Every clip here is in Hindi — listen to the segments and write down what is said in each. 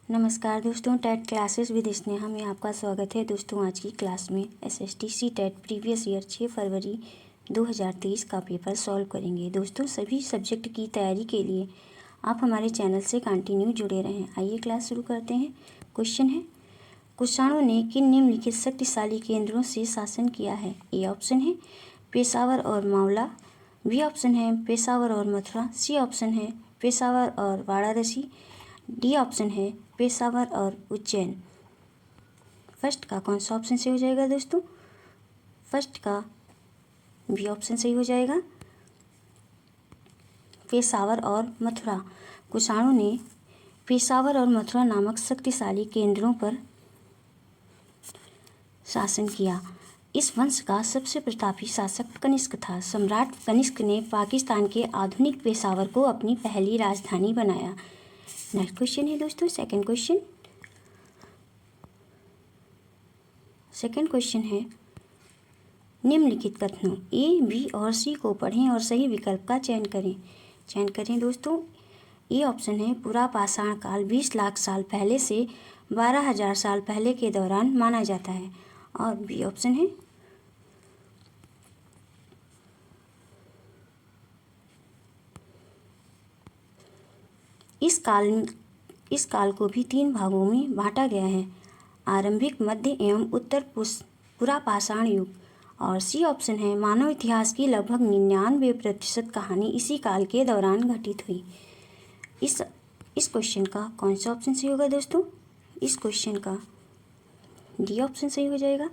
नमस्कार दोस्तों, टेट क्लासेस विद स्नेहा में आपका स्वागत है। दोस्तों आज की क्लास में एसएसटी टेट प्रीवियस ईयर 6 फरवरी 2023 का पेपर सॉल्व करेंगे। दोस्तों सभी सब्जेक्ट की तैयारी के लिए आप हमारे चैनल से कंटिन्यू जुड़े रहें। आइए क्लास शुरू करते हैं। क्वेश्चन है, कुषाणों ने किन निम्नलिखित शक्तिशाली केंद्रों से शासन किया है? ए ऑप्शन है पेशावर और मावला, बी ऑप्शन है पेशावर और मथुरा, सी ऑप्शन है पेशावर और वाराणसी, डी ऑप्शन है पेशावर और उज्जैन। फर्स्ट का कौन सा ऑप्शन सही हो जाएगा दोस्तों? फर्स्ट का बी ऑप्शन सही हो जाएगा, पेशावर और मथुरा। कुषाणों ने पेशावर और मथुरा नामक शक्तिशाली केंद्रों पर शासन किया। इस वंश का सबसे प्रतापी शासक कनिष्क था। सम्राट कनिष्क ने पाकिस्तान के आधुनिक पेशावर को अपनी पहली राजधानी बनाया। नेक्स्ट क्वेश्चन है दोस्तों, सेकंड क्वेश्चन है, निम्नलिखित कथनों ए, बी और सी को पढ़ें और सही विकल्प का चयन करें दोस्तों। ए ऑप्शन है पूरा पाषाण काल 20 लाख साल पहले से 12,000 साल पहले के दौरान माना जाता है, और बी ऑप्शन है इस काल को भी 3 भागों में बांटा गया है, आरंभिक, मध्य एवं उत्तर पूरा पाषाण युग, और सी ऑप्शन है मानव इतिहास की लगभग 99% कहानी इसी काल के दौरान घटित हुई। इस क्वेश्चन का कौन सा ऑप्शन सही होगा दोस्तों? इस क्वेश्चन का डी ऑप्शन सही हो जाएगा।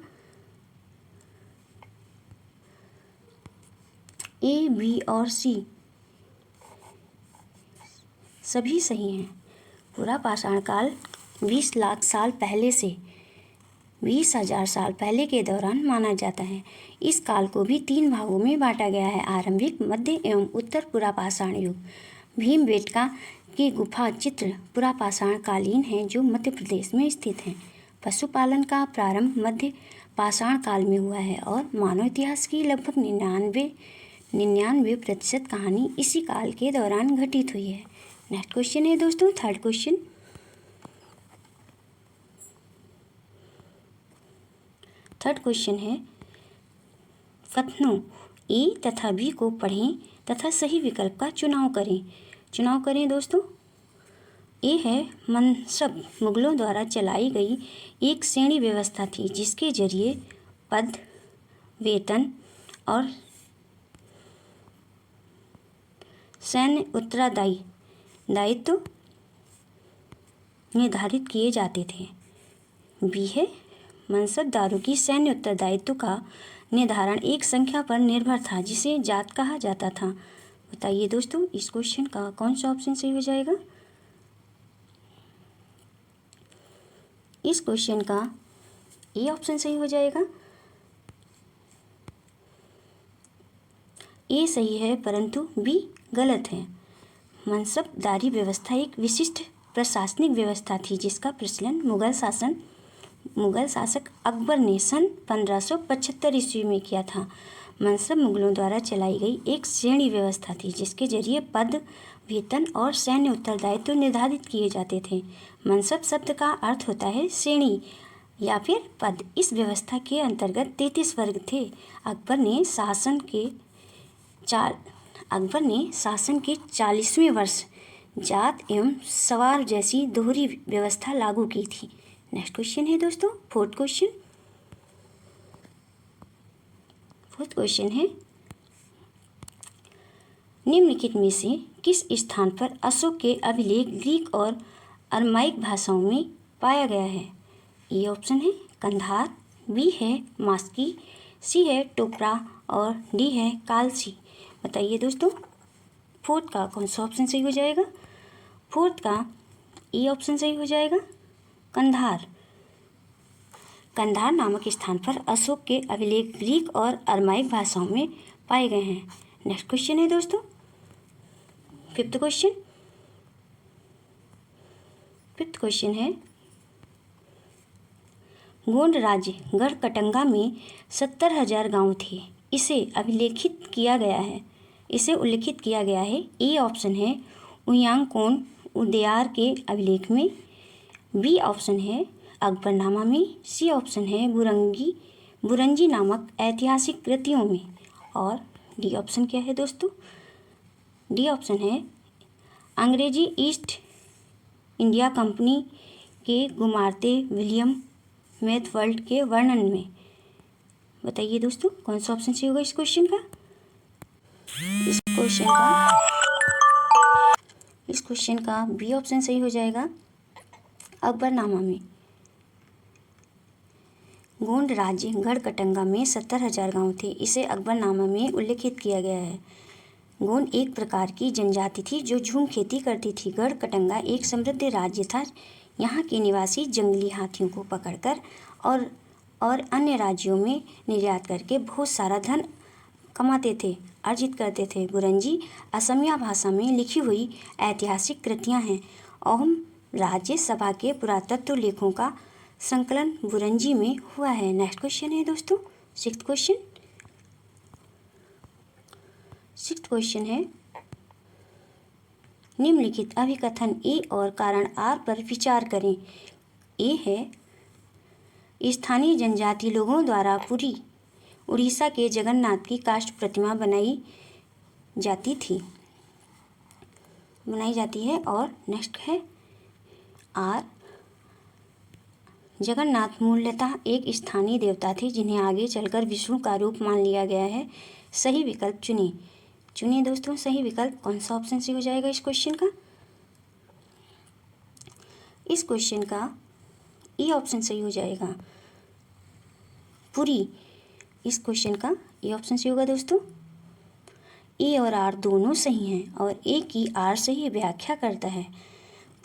ए, बी और सी सभी सही हैं। पूरा पाषाण काल 20 लाख साल पहले से 20,000 साल पहले के दौरान माना जाता है। इस काल को भी 3 भागों में बांटा गया है, आरंभिक, मध्य एवं उत्तर पूरा पाषाण युग। भीमबेटका की गुफा चित्र पूरा पाषाण कालीन है जो मध्य प्रदेश में स्थित है। पशुपालन का प्रारंभ मध्य पाषाण काल में हुआ है और मानव इतिहास की लगभग 99% कहानी इसी काल के दौरान घटित हुई है। नेक्स्ट क्वेश्चन है दोस्तों, थर्ड क्वेश्चन है, कथनों ए तथा बी को पढ़ें तथा सही विकल्प का चुनाव करें दोस्तों। ए है मनसब मुगलों द्वारा चलाई गई एक श्रेणी व्यवस्था थी जिसके जरिए पद, वेतन और सैन्य उत्तरदायित्व निर्धारित किए जाते थे। बी है मनसबदारों की सैन्य उत्तरदायित्व का निर्धारण एक संख्या पर निर्भर था जिसे जात कहा जाता था। बताइए दोस्तों, इस क्वेश्चन का कौन सा ऑप्शन सही हो जाएगा? इस क्वेश्चन का ए ऑप्शन सही हो जाएगा। ए सही है परंतु बी गलत है। मनसबदारी व्यवस्था एक विशिष्ट प्रशासनिक व्यवस्था थी जिसका प्रचलन मुगल शासक अकबर ने सन 1575 ईस्वी में किया था। मनसब मुगलों द्वारा चलाई गई एक श्रेणी व्यवस्था थी जिसके जरिए पद, वेतन और सैन्य उत्तरदायित्व निर्धारित किए जाते थे। मनसब शब्द का अर्थ होता है श्रेणी या फिर पद। इस व्यवस्था के अंतर्गत 33 वर्ग थे। अकबर ने शासन के 40वें वर्ष जात एवं सवार जैसी दोहरी व्यवस्था लागू की थी। नेक्स्ट क्वेश्चन है दोस्तों, फोर्थ क्वेश्चन है, निम्नलिखित में से किस स्थान पर अशोक के अभिलेख ग्रीक और अरमाइक भाषाओं में पाया गया है? ए ऑप्शन है कंधार, बी है मास्की, सी है टोकरा और डी है कालसी। बताइए दोस्तों, फोर्थ का कौन सा ऑप्शन सही हो जाएगा? फोर्थ का ए ऑप्शन सही हो जाएगा, कंधार नामक स्थान पर अशोक के अभिलेख ग्रीक और अरमाइक भाषाओं में पाए गए हैं। नेक्स्ट क्वेश्चन है दोस्तों, फिफ्थ क्वेश्चन है, गोंड राज्य गढ़कटंगा में 70,000 गांव थे। इसे उल्लेखित किया गया है। ए ऑप्शन है उयांकोन उदयार के अभिलेख में, बी ऑप्शन है अकबरनामा में, सी ऑप्शन है बुरंजी नामक ऐतिहासिक कृतियों में, और डी ऑप्शन क्या है दोस्तों? डी ऑप्शन है अंग्रेजी ईस्ट इंडिया कंपनी के गुमारते विलियम मैथवर्ल्ड के वर्णन में। बताइए दोस्तों कौन सा ऑप्शन सही होगा इस क्वेश्चन का? इस क्वेश्चन का बी ऑप्शन सही हो जाएगा, अकबरनामा में। गोंड राज्य गढ़कटंगा में 70,000 गांव थे, इसे अकबरनामा में उल्लेखित किया गया है। गोंड एक प्रकार की जनजाति थी जो झूम खेती करती थी। गढ़कटंगा एक समृद्ध राज्य था। यहाँ के निवासी जंगली हाथियों को पकड़कर और अन्य राज्यों में निर्यात करके बहुत सारा धन कमाते थे, अर्जित करते थे। बुरंजी असमिया भाषा में लिखी हुई ऐतिहासिक कृतियाँ हैं। अहोम राज्य सभा के पुरातत्व लेखों का संकलन बुरंजी में हुआ है। नेक्स्ट क्वेश्चन है दोस्तों सिक्स्थ क्वेश्चन है निम्नलिखित अभिकथन ए और कारण आर पर विचार करें। ए है स्थानीय जनजाति लोगों द्वारा पुरी उड़ीसा के जगन्नाथ की काष्ठ प्रतिमा बनाई जाती है। और नेक्स्ट है आर, जगन्नाथ मूलतः एक स्थानीय देवता थे जिन्हें आगे चलकर विष्णु का रूप मान लिया गया है। सही विकल्प चुनिए दोस्तों। सही विकल्प कौन सा ऑप्शन से हो जाएगा इस क्वेश्चन का? इस क्वेश्चन का ई ऑप्शन सही हो जाएगा, पुरी। इस क्वेश्चन का ए ऑप्शन सही होगा दोस्तों। ए और आर दोनों सही हैं और ए की आर सही व्याख्या करता है।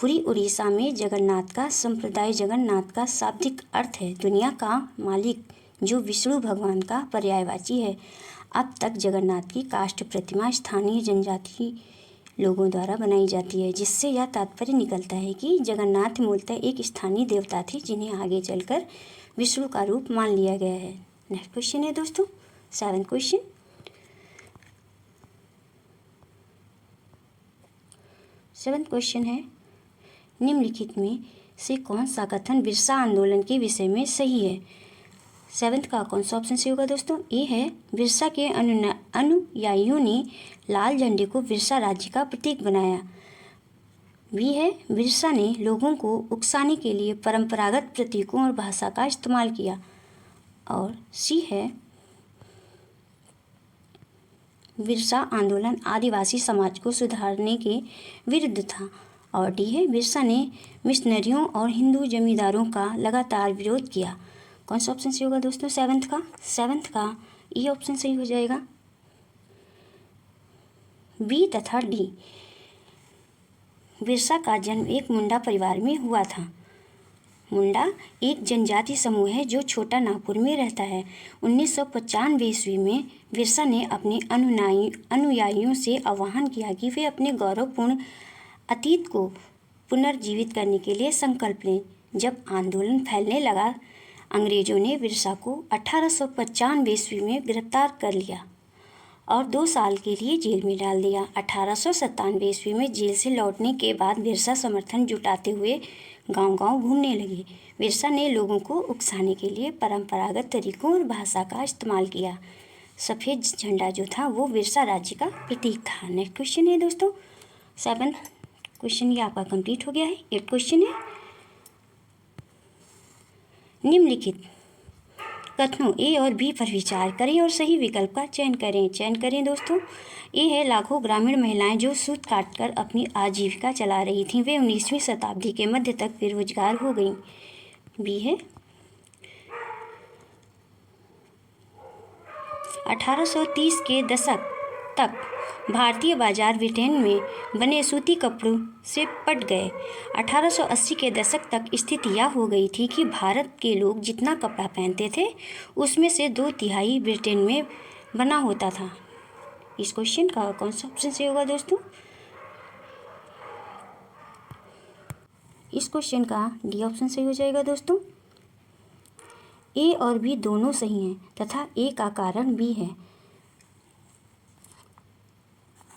पुरी उड़ीसा में जगन्नाथ का संप्रदाय जगन्नाथ का शाब्दिक अर्थ है दुनिया का मालिक, जो विष्णु भगवान का पर्यायवाची है। अब तक जगन्नाथ की काष्ठ प्रतिमा स्थानीय जनजाति लोगों द्वारा बनाई जाती है, जिससे यह तात्पर्य निकलता है कि जगन्नाथ मूलतः एक स्थानीय देवता थे जिन्हें आगे चलकर विष्णु का रूप मान लिया गया है। नेक्स्ट क्वेश्चन है दोस्तों सेवंथ क्वेश्चन है निम्नलिखित में से कौन सा कथन बिरसा आंदोलन के विषय में सही है? सेवंथ का कौन सा ऑप्शन सही होगा दोस्तों? ए है बिरसा के अनुयायियों ने लाल झंडे को बिरसा राज्य का प्रतीक बनाया। बी है बिरसा ने लोगों को उकसाने के लिए परंपरागत प्रतीकों और भाषा का इस्तेमाल किया। और सी है बिरसा आंदोलन आदिवासी समाज को सुधारने के विरुद्ध था। और डी है बिरसा ने मिशनरियों और हिंदू जमींदारों का लगातार विरोध किया। कौन सा ऑप्शन सही होगा दोस्तों? सेवंथ का ई ऑप्शन सही हो जाएगा। बी तथा डी। बिरसा का जन्म एक मुंडा परिवार में हुआ था। मुंडा एक जनजाति समूह है जो छोटा नागपुर में रहता है। 1995 ईस्वी में बिरसा ने अपने अनुयायियों से आह्वान किया कि वे अपने गौरवपूर्ण अतीत को पुनर्जीवित करने के लिए संकल्प लें। जब आंदोलन फैलने लगा, अंग्रेजों ने बिरसा को 1895 ईस्वी में गिरफ्तार कर लिया और 2 साल के लिए जेल में डाल दिया। 1897 ईस्वी में जेल से लौटने के बाद बिरसा समर्थन जुटाते हुए गांव-गांव घूमने लगे। बिरसा ने लोगों को उकसाने के लिए परंपरागत तरीकों और भाषा का इस्तेमाल किया। सफ़ेद झंडा जो था वो बिरसा राज्य का प्रतीक था। नेक्स्ट क्वेश्चन है दोस्तों 7 क्वेश्चन ये आपका कंप्लीट हो गया है। 8 क्वेश्चन है निम्नलिखित कथनों ए और बी पर विचार करें और सही विकल्प का चयन करें दोस्तों। ए है लाखों ग्रामीण महिलाएं जो सूत काटकर अपनी आजीविका चला रही थीं, वे 19वीं शताब्दी के मध्य तक बेरोजगार हो गईं। बी है 1830 के दशक तक भारतीय बाजार ब्रिटेन में बने सूती कपड़ों से पट गए। 1880 के दशक तक स्थिति यह हो गई थी कि भारत के लोग जितना कपड़ा पहनते थे उसमें से 2/3 ब्रिटेन में बना होता था। इस क्वेश्चन का कौन सा ऑप्शन सही होगा दोस्तों? इस क्वेश्चन का डी ऑप्शन सही हो जाएगा दोस्तों। ए और बी दोनों सही हैं तथा ए का कारण बी है,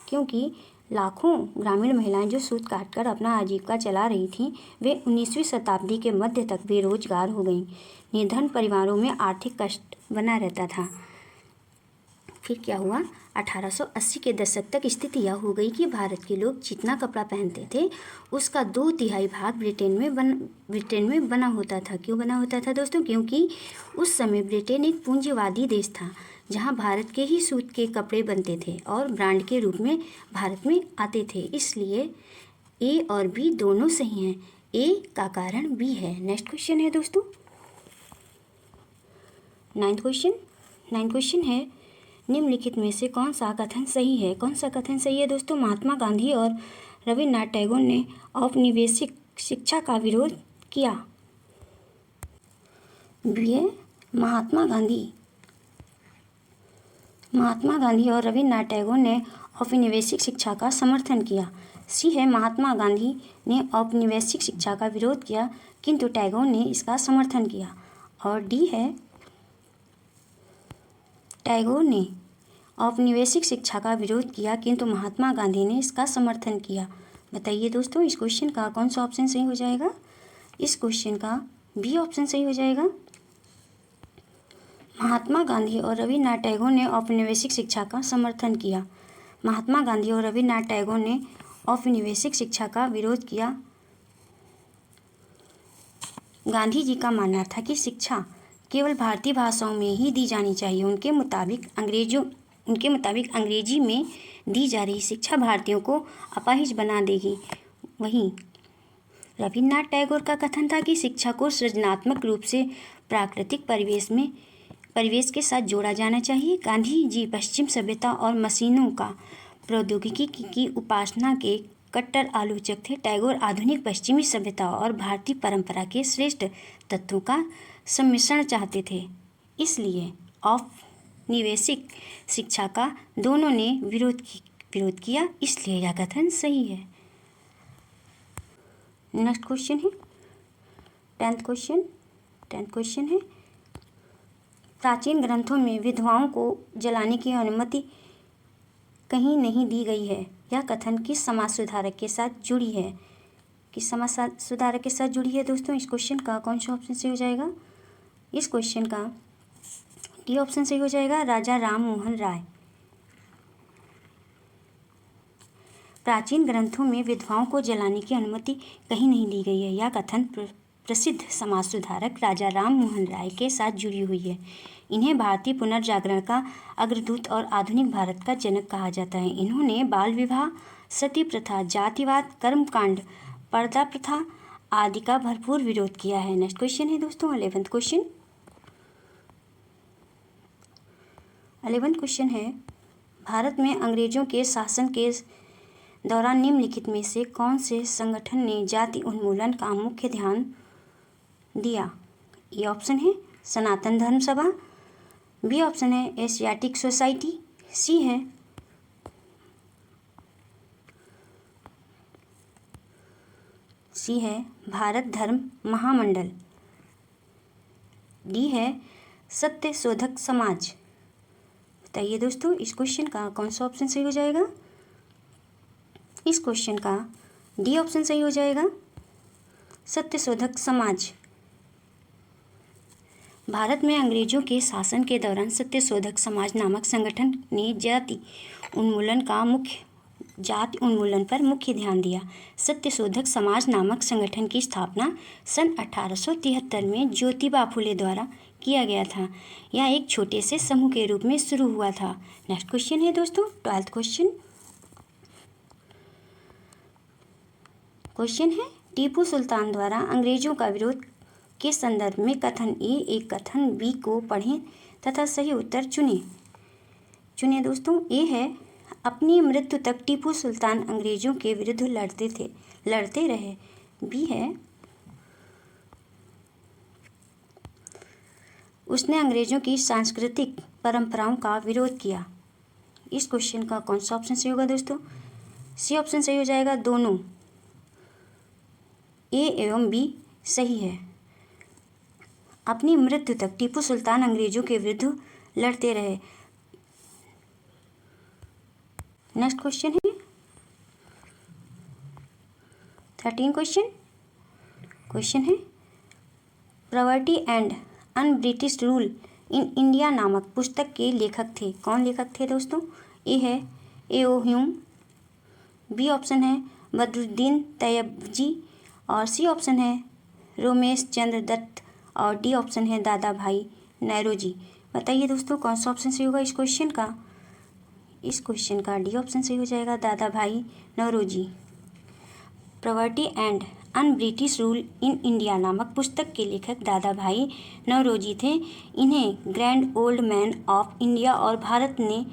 क्योंकि लाखों ग्रामीण महिलाएं जो सूत काटकर अपना आजीविका चला रही थीं, वे 19वीं शताब्दी के मध्य तक बेरोजगार हो गईं। निर्धन परिवारों में आर्थिक कष्ट बना रहता था। फिर क्या हुआ? 1880 के दशक तक स्थिति यह हो गई कि भारत के लोग जितना कपड़ा पहनते थे उसका 2/3 भाग ब्रिटेन में बना होता था। क्यों बना होता था दोस्तों? क्योंकि उस समय ब्रिटेन एक पूंजीवादी देश था जहां भारत के ही सूत के कपड़े बनते थे और ब्रांड के रूप में भारत में आते थे। इसलिए ए और बी दोनों सही हैं। ए का कारण बी है। नेक्स्ट क्वेश्चन है दोस्तों, 9th क्वेश्चन है, निम्नलिखित में से कौन सा कथन सही है? कौन सा कथन सही है दोस्तों? महात्मा गांधी और रविन्द्रनाथ टैगोर ने औपनिवेशिक शिक्षा का विरोध किया। बी है महात्मा गांधी और रविन्द्रनाथ टैगोर ने औपनिवेशिक शिक्षा का समर्थन किया। सी है महात्मा गांधी ने औपनिवेशिक शिक्षा का विरोध किया किंतु टैगोर ने इसका समर्थन किया। और डी है टैगोर ने औपनिवेशिक शिक्षा का विरोध किया किंतु महात्मा गांधी ने इसका समर्थन किया। बताइए दोस्तों, इस क्वेश्चन का कौन सा ऑप्शन सही हो जाएगा? इस क्वेश्चन का बी ऑप्शन सही हो जाएगा। महात्मा गांधी और रविन्द्रनाथ टैगोर ने औपनिवेशिक शिक्षा का समर्थन किया। महात्मा गांधी और रविन्द्रनाथ टैगोर ने औपनिवेशिक शिक्षा का विरोध किया। गांधी जी का मानना था कि शिक्षा केवल भारतीय भाषाओं में ही दी जानी चाहिए। उनके मुताबिक अंग्रेजी में दी जा रही शिक्षा भारतीयों को अपाहिज बना देगी। वहीं रविन्द्रनाथ टैगोर का कथन था कि शिक्षा को सृजनात्मक रूप से प्राकृतिक परिवेश के साथ जोड़ा जाना चाहिए। गांधी जी पश्चिम सभ्यता और मशीनों का प्रौद्योगिकी की उपासना के कट्टर आलोचक थे। टैगोर आधुनिक पश्चिमी सभ्यता और भारतीय परंपरा के श्रेष्ठ तत्वों का सम्मिश्रण चाहते थे। इसलिए औपनिवेशिक शिक्षा का दोनों ने विरोध किया। इसलिए यह कथन सही है। नेक्स्ट क्वेश्चन है 10th क्वेश्चन है, प्राचीन ग्रंथों में विधवाओं को जलाने की अनुमति कहीं नहीं दी गई है। यह कथन किस समाज सुधारक के साथ जुड़ी है? दोस्तों? इस क्वेश्चन का कौन सा ऑप्शन सही हो जाएगा? इस क्वेश्चन का डी ऑप्शन सही हो जाएगा, राजा राम मोहन राय। प्राचीन ग्रंथों में विधवाओं को जलाने की अनुमति कहीं नहीं दी गई है। यह कथन प्रसिद्ध समाज सुधारक राजा राम मोहन राय के साथ जुड़ी हुई है। इन्हें भारतीय पुनर्जागरण का अग्रदूत और आधुनिक भारत का जनक कहा जाता है। इन्होंने बाल विवाह, सती प्रथा, जातिवाद, कर्मकांड, पर्दा प्रथा आदि का भरपूर विरोध किया है। नेक्स्ट क्वेश्चन है दोस्तों 11th क्वेश्चन है, भारत में अंग्रेजों के शासन के दौरान निम्नलिखित में से कौन से संगठन ने जाति उन्मूलन का मुख्य ध्यान दिया? ए ऑप्शन है सनातन धर्म सभा, बी ऑप्शन है एशियाटिक सोसाइटी, सी है भारत धर्म महामंडल, डी है सत्य शोधक समाज। बताइए दोस्तों, इस क्वेश्चन का कौन सा ऑप्शन सही हो जाएगा? इस क्वेश्चन का डी ऑप्शन सही हो जाएगा, सत्य शोधक समाज। भारत में अंग्रेजों के शासन के दौरान सत्य शोधक समाज नामक संगठन ने जाति उन्मूलन पर मुख्य ध्यान दिया। सत्य शोधक समाज नामक संगठन की स्थापना सन 1873 में ज्योतिबा फुले द्वारा किया गया था। यह एक छोटे से समूह के रूप में शुरू हुआ था। नेक्स्ट क्वेश्चन है दोस्तों 12th क्वेश्चन है, टीपू सुल्तान द्वारा अंग्रेजों का विरोध के संदर्भ में कथन ए एक कथन बी को पढ़ें तथा सही उत्तर चुने दोस्तों। ए है अपनी मृत्यु तक टीपू सुल्तान अंग्रेजों के विरुद्ध लड़ते रहे। बी है उसने अंग्रेजों की सांस्कृतिक परंपराओं का विरोध किया। इस क्वेश्चन का कौन सा ऑप्शन सही होगा दोस्तों? सी ऑप्शन सही हो जाएगा, दोनों। ए एवं बी सही है। अपनी मृत्यु तक टीपू सुल्तान अंग्रेजों के विरुद्ध लड़ते रहे। नेक्स्ट क्वेश्चन है 13 क्वेश्चन है poverty and un British rule in India नामक पुस्तक के लेखक थे। कौन लेखक थे दोस्तों? ए है ए.ओ. ह्यूम, बी ऑप्शन है बदरुद्दीन तैयबजी और सी ऑप्शन है रोमेश चंद्र दत्त और डी ऑप्शन है दादा भाई नौरोजी। बताइए दोस्तों कौन सा ऑप्शन सही होगा इस क्वेश्चन का? इस क्वेश्चन का डी ऑप्शन सही हो जाएगा, Dadabhai Naoroji. Poverty and un British rule in India नामक पुस्तक के लेखक दादा भाई नौरोजी थे। इन्हें grand old man of India और भारत ने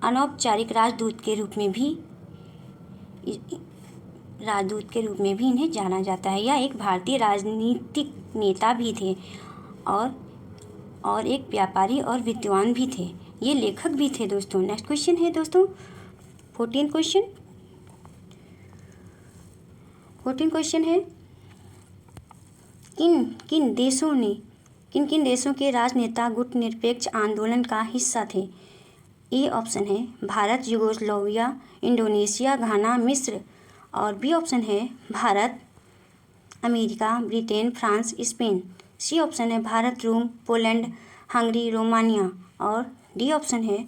अनौपचारिक राजदूत के रूप में भी इन्हें जाना जाता है। यह एक भारतीय राजनीतिक नेता भी थे और एक व्यापारी और विद्वान भी थे। ये लेखक भी थे दोस्तों। नेक्स्ट क्वेश्चन है दोस्तों 14 क्वेश्चन है किन किन देशों के राजनेता गुटनिरपेक्ष आंदोलन का हिस्सा थे? ए ऑप्शन है भारत, यूगोस्लाविया, इंडोनेशिया, घाना, मिस्र और बी ऑप्शन है Bharat, America, Britain, France, Spain. C option है Bharat, Rome, Poland, Hungary, Romania और डी ऑप्शन है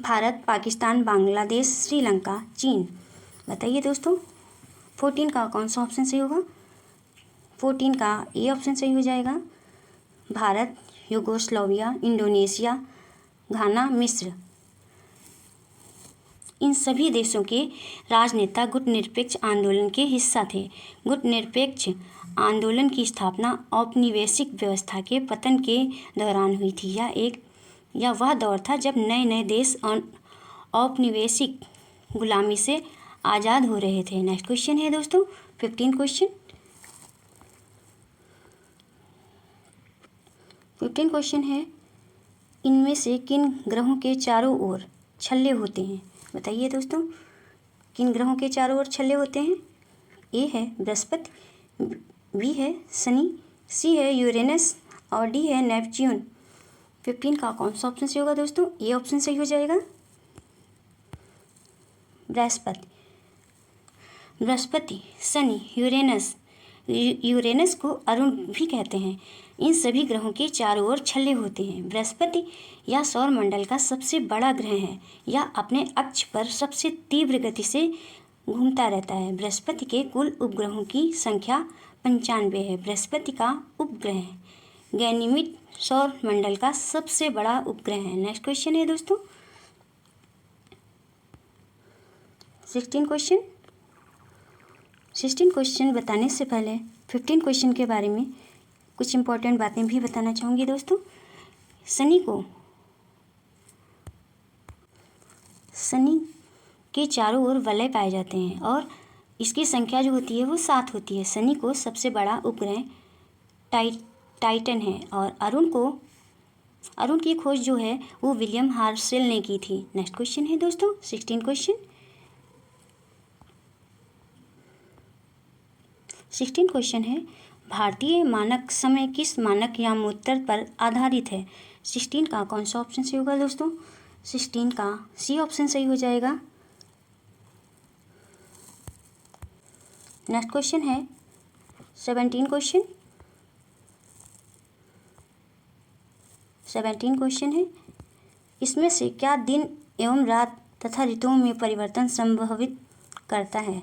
भारत, पाकिस्तान, बांग्लादेश, श्रीलंका, चीन। बताइए दोस्तों 14 का कौन सा ऑप्शन सही होगा? 14 का ए ऑप्शन सही हो जाएगा, भारत, यूगोस्लाविया, इंडोनेशिया, घाना, मिस्र। इन सभी देशों के राजनेता गुटनिरपेक्ष आंदोलन के हिस्सा थे। गुटनिरपेक्ष आंदोलन की स्थापना औपनिवेशिक व्यवस्था के पतन के दौरान हुई थी। यह वह दौर था जब नए नए देश औपनिवेशिक गुलामी से आज़ाद हो रहे थे। नेक्स्ट क्वेश्चन है दोस्तों 15 क्वेश्चन है इनमें से किन ग्रहों के चारों ओर छल्ले होते हैं? बताइए दोस्तों किन ग्रहों के चारों ओर छल्ले होते हैं? ए है बृहस्पति, बी है शनि, सी है यूरेनस और डी है नेपच्यून। 15 का कौन सा ऑप्शन सही होगा दोस्तों? ए ऑप्शन सही हो जाएगा, बृहस्पति, शनि, यूरेनस को अरुण भी कहते हैं। इन सभी ग्रहों के चारों ओर छल्ले होते हैं। बृहस्पति यह सौरमंडल का सबसे बड़ा ग्रह है। यह अपने अक्ष पर सबसे तीव्र गति से घूमता रहता है। बृहस्पति के कुल उपग्रहों की संख्या 95 है। बृहस्पति का उपग्रह गैनीमेड सौरमंडल का सबसे बड़ा उपग्रह है। नेक्स्ट क्वेश्चन है दोस्तों 16 क्वेश्चन बताने से पहले 15 क्वेश्चन के बारे में कुछ इंपॉर्टेंट बातें भी बताना चाहूँगी दोस्तों। शनि के चारों ओर वलय पाए जाते हैं और इसकी संख्या जो होती है वो 7 होती है। शनि को सबसे बड़ा उपग्रह टाइटन है और अरुण की खोज जो है वो विलियम हर्शेल ने की थी। नेक्स्ट क्वेश्चन है दोस्तों 16 क्वेश्चन है भारतीय मानक समय किस मानक यामोत्तर पर आधारित है? 16 का कौन सा ऑप्शन सही होगा दोस्तों? 16 का सी ऑप्शन सही हो जाएगा। नेक्स्ट क्वेश्चन है 17 क्वेश्चन है इसमें से क्या दिन एवं रात तथा ऋतुओं में परिवर्तन संभवित करता है?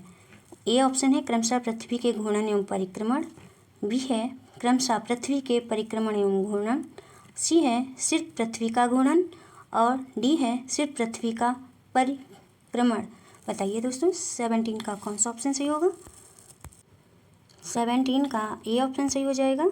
ए ऑप्शन है क्रमशः पृथ्वी के घूर्णन एवं परिक्रमण, बी है क्रमशः पृथ्वी के परिक्रमण एवं घूर्णन, सी है सिर्फ पृथ्वी का घूर्णन और डी है सिर्फ पृथ्वी का परिक्रमण। बताइए दोस्तों 17 का कौन सा ऑप्शन सही होगा? 17 का ए ऑप्शन सही हो जाएगा,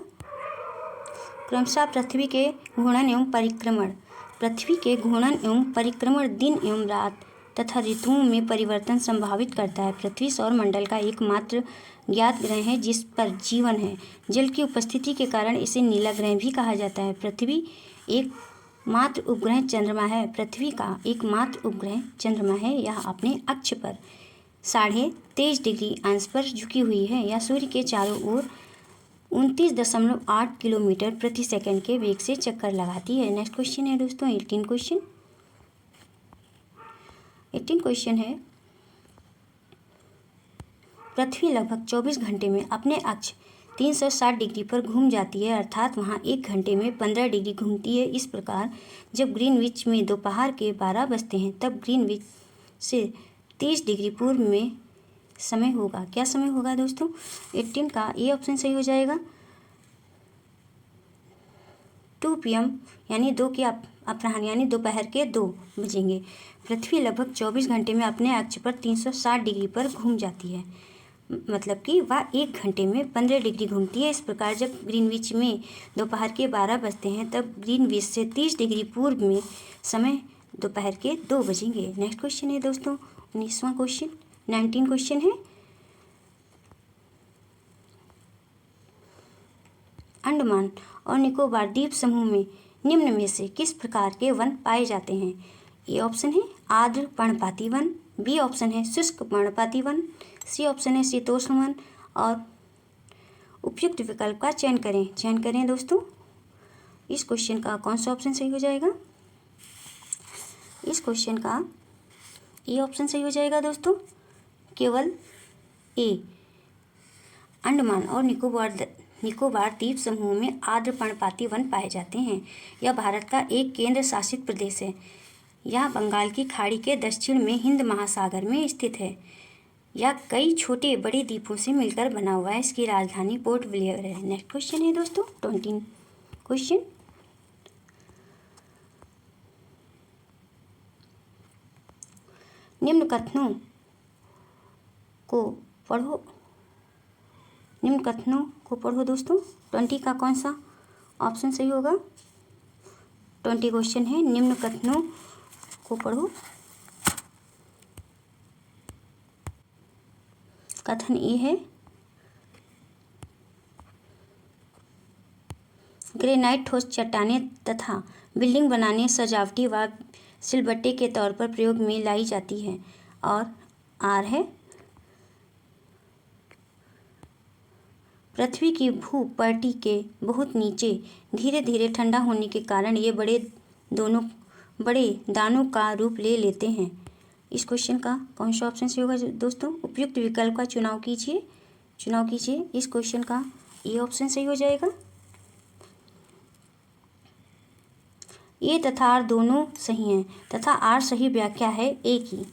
क्रमशः पृथ्वी के घूर्णन एवं परिक्रमण। पृथ्वी के घूर्णन एवं परिक्रमण दिन एवं रात तथा ऋतुओं में परिवर्तन संभावित करता है। पृथ्वी सौरमंडल का एकमात्र ज्ञात ग्रह है जिस पर जीवन है। जल की उपस्थिति के कारण इसे नीला ग्रह भी कहा जाता है। पृथ्वी एकमात्र उपग्रह चंद्रमा है। पृथ्वी का एकमात्र उपग्रह चंद्रमा है। यह अपने अक्ष पर 23.5 डिग्री अंश पर झुकी हुई है। यह सूर्य के चारों ओर 29.8 किलोमीटर प्रति सेकंड के वेग से चक्कर लगाती है। नेक्स्ट क्वेश्चन है दोस्तों 18 क्वेश्चन है पृथ्वी लगभग 24 घंटे में अपने अक्ष 360 डिग्री पर घूम जाती है, अर्थात वहाँ 1 घंटे में 15 डिग्री घूमती है। इस प्रकार जब ग्रीनविच में दोपहर के 12 बजते हैं तब ग्रीनविच से 30 डिग्री पूर्व में समय होगा। क्या समय होगा दोस्तों? 18 का ए ऑप्शन सही हो जाएगा। 2 PM यानी 2 के अपराह्न यानी दोपहर के 2 बजेंगे। पृथ्वी लगभग 24 घंटे में अपने अक्ष पर 360 डिग्री पर घूम जाती है, मतलब कि वह 1 घंटे में 15 डिग्री घूमती है। इस प्रकार जब ग्रीनविच में दोपहर के 12 बजते हैं तब ग्रीनविच से 30 डिग्री पूर्व में समय दोपहर के 2 बजेंगे। नेक्स्ट क्वेश्चन है दोस्तों 19वां क्वेश्चन, 19 क्वेश्चन है। अंडमान और निकोबार द्वीप समूह में निम्न में से किस प्रकार के वन पाए जाते हैं? ए ऑप्शन है आर्द्र पर्णपाती वन, बी ऑप्शन है शुष्क पर्णपाती वन, सी ऑप्शन है शीतोष्ण वन और उपयुक्त विकल्प का चयन करें दोस्तों। इस क्वेश्चन का कौन सा ऑप्शन सही हो जाएगा? इस क्वेश्चन का ए ऑप्शन सही हो जाएगा दोस्तों, केवल ए। अंडमान और निकोबार द्वीप समूह में आर्द्र पर्णपाती वन पाए जाते हैं। यह भारत का एक केंद्र शासित प्रदेश है। यह बंगाल की खाड़ी के दक्षिण में हिंद महासागर में स्थित है। यह कई छोटे बड़े द्वीपों से मिलकर बना हुआ है। इसकी राजधानी पोर्ट ब्लेयर है। नेक्स्ट क्वेश्चन है दोस्तों 20 क्वेश्चन। निम्न कथनों को पढ़ो दोस्तों। 20 का कौन सा ऑप्शन सही होगा? 20 क्वेश्चन है, निम्न कथनों को पढ़ो। कथन ए है ग्रेनाइट ठोस चट्टानें तथा बिल्डिंग बनाने, सजावटी व सिलबट्टे के तौर पर प्रयोग में लाई जाती है। और आर है पृथ्वी की भूपटल के बहुत नीचे धीरे धीरे ठंडा होने के कारण ये बड़े दानों का रूप ले लेते हैं। इस क्वेश्चन का कौन सा ऑप्शन सही होगा दोस्तों? उपयुक्त विकल्प का चुनाव कीजिए। इस क्वेश्चन का ए ऑप्शन सही हो जाएगा। ए तथा आर दोनों सही हैं तथा आर सही व्याख्या है ए की।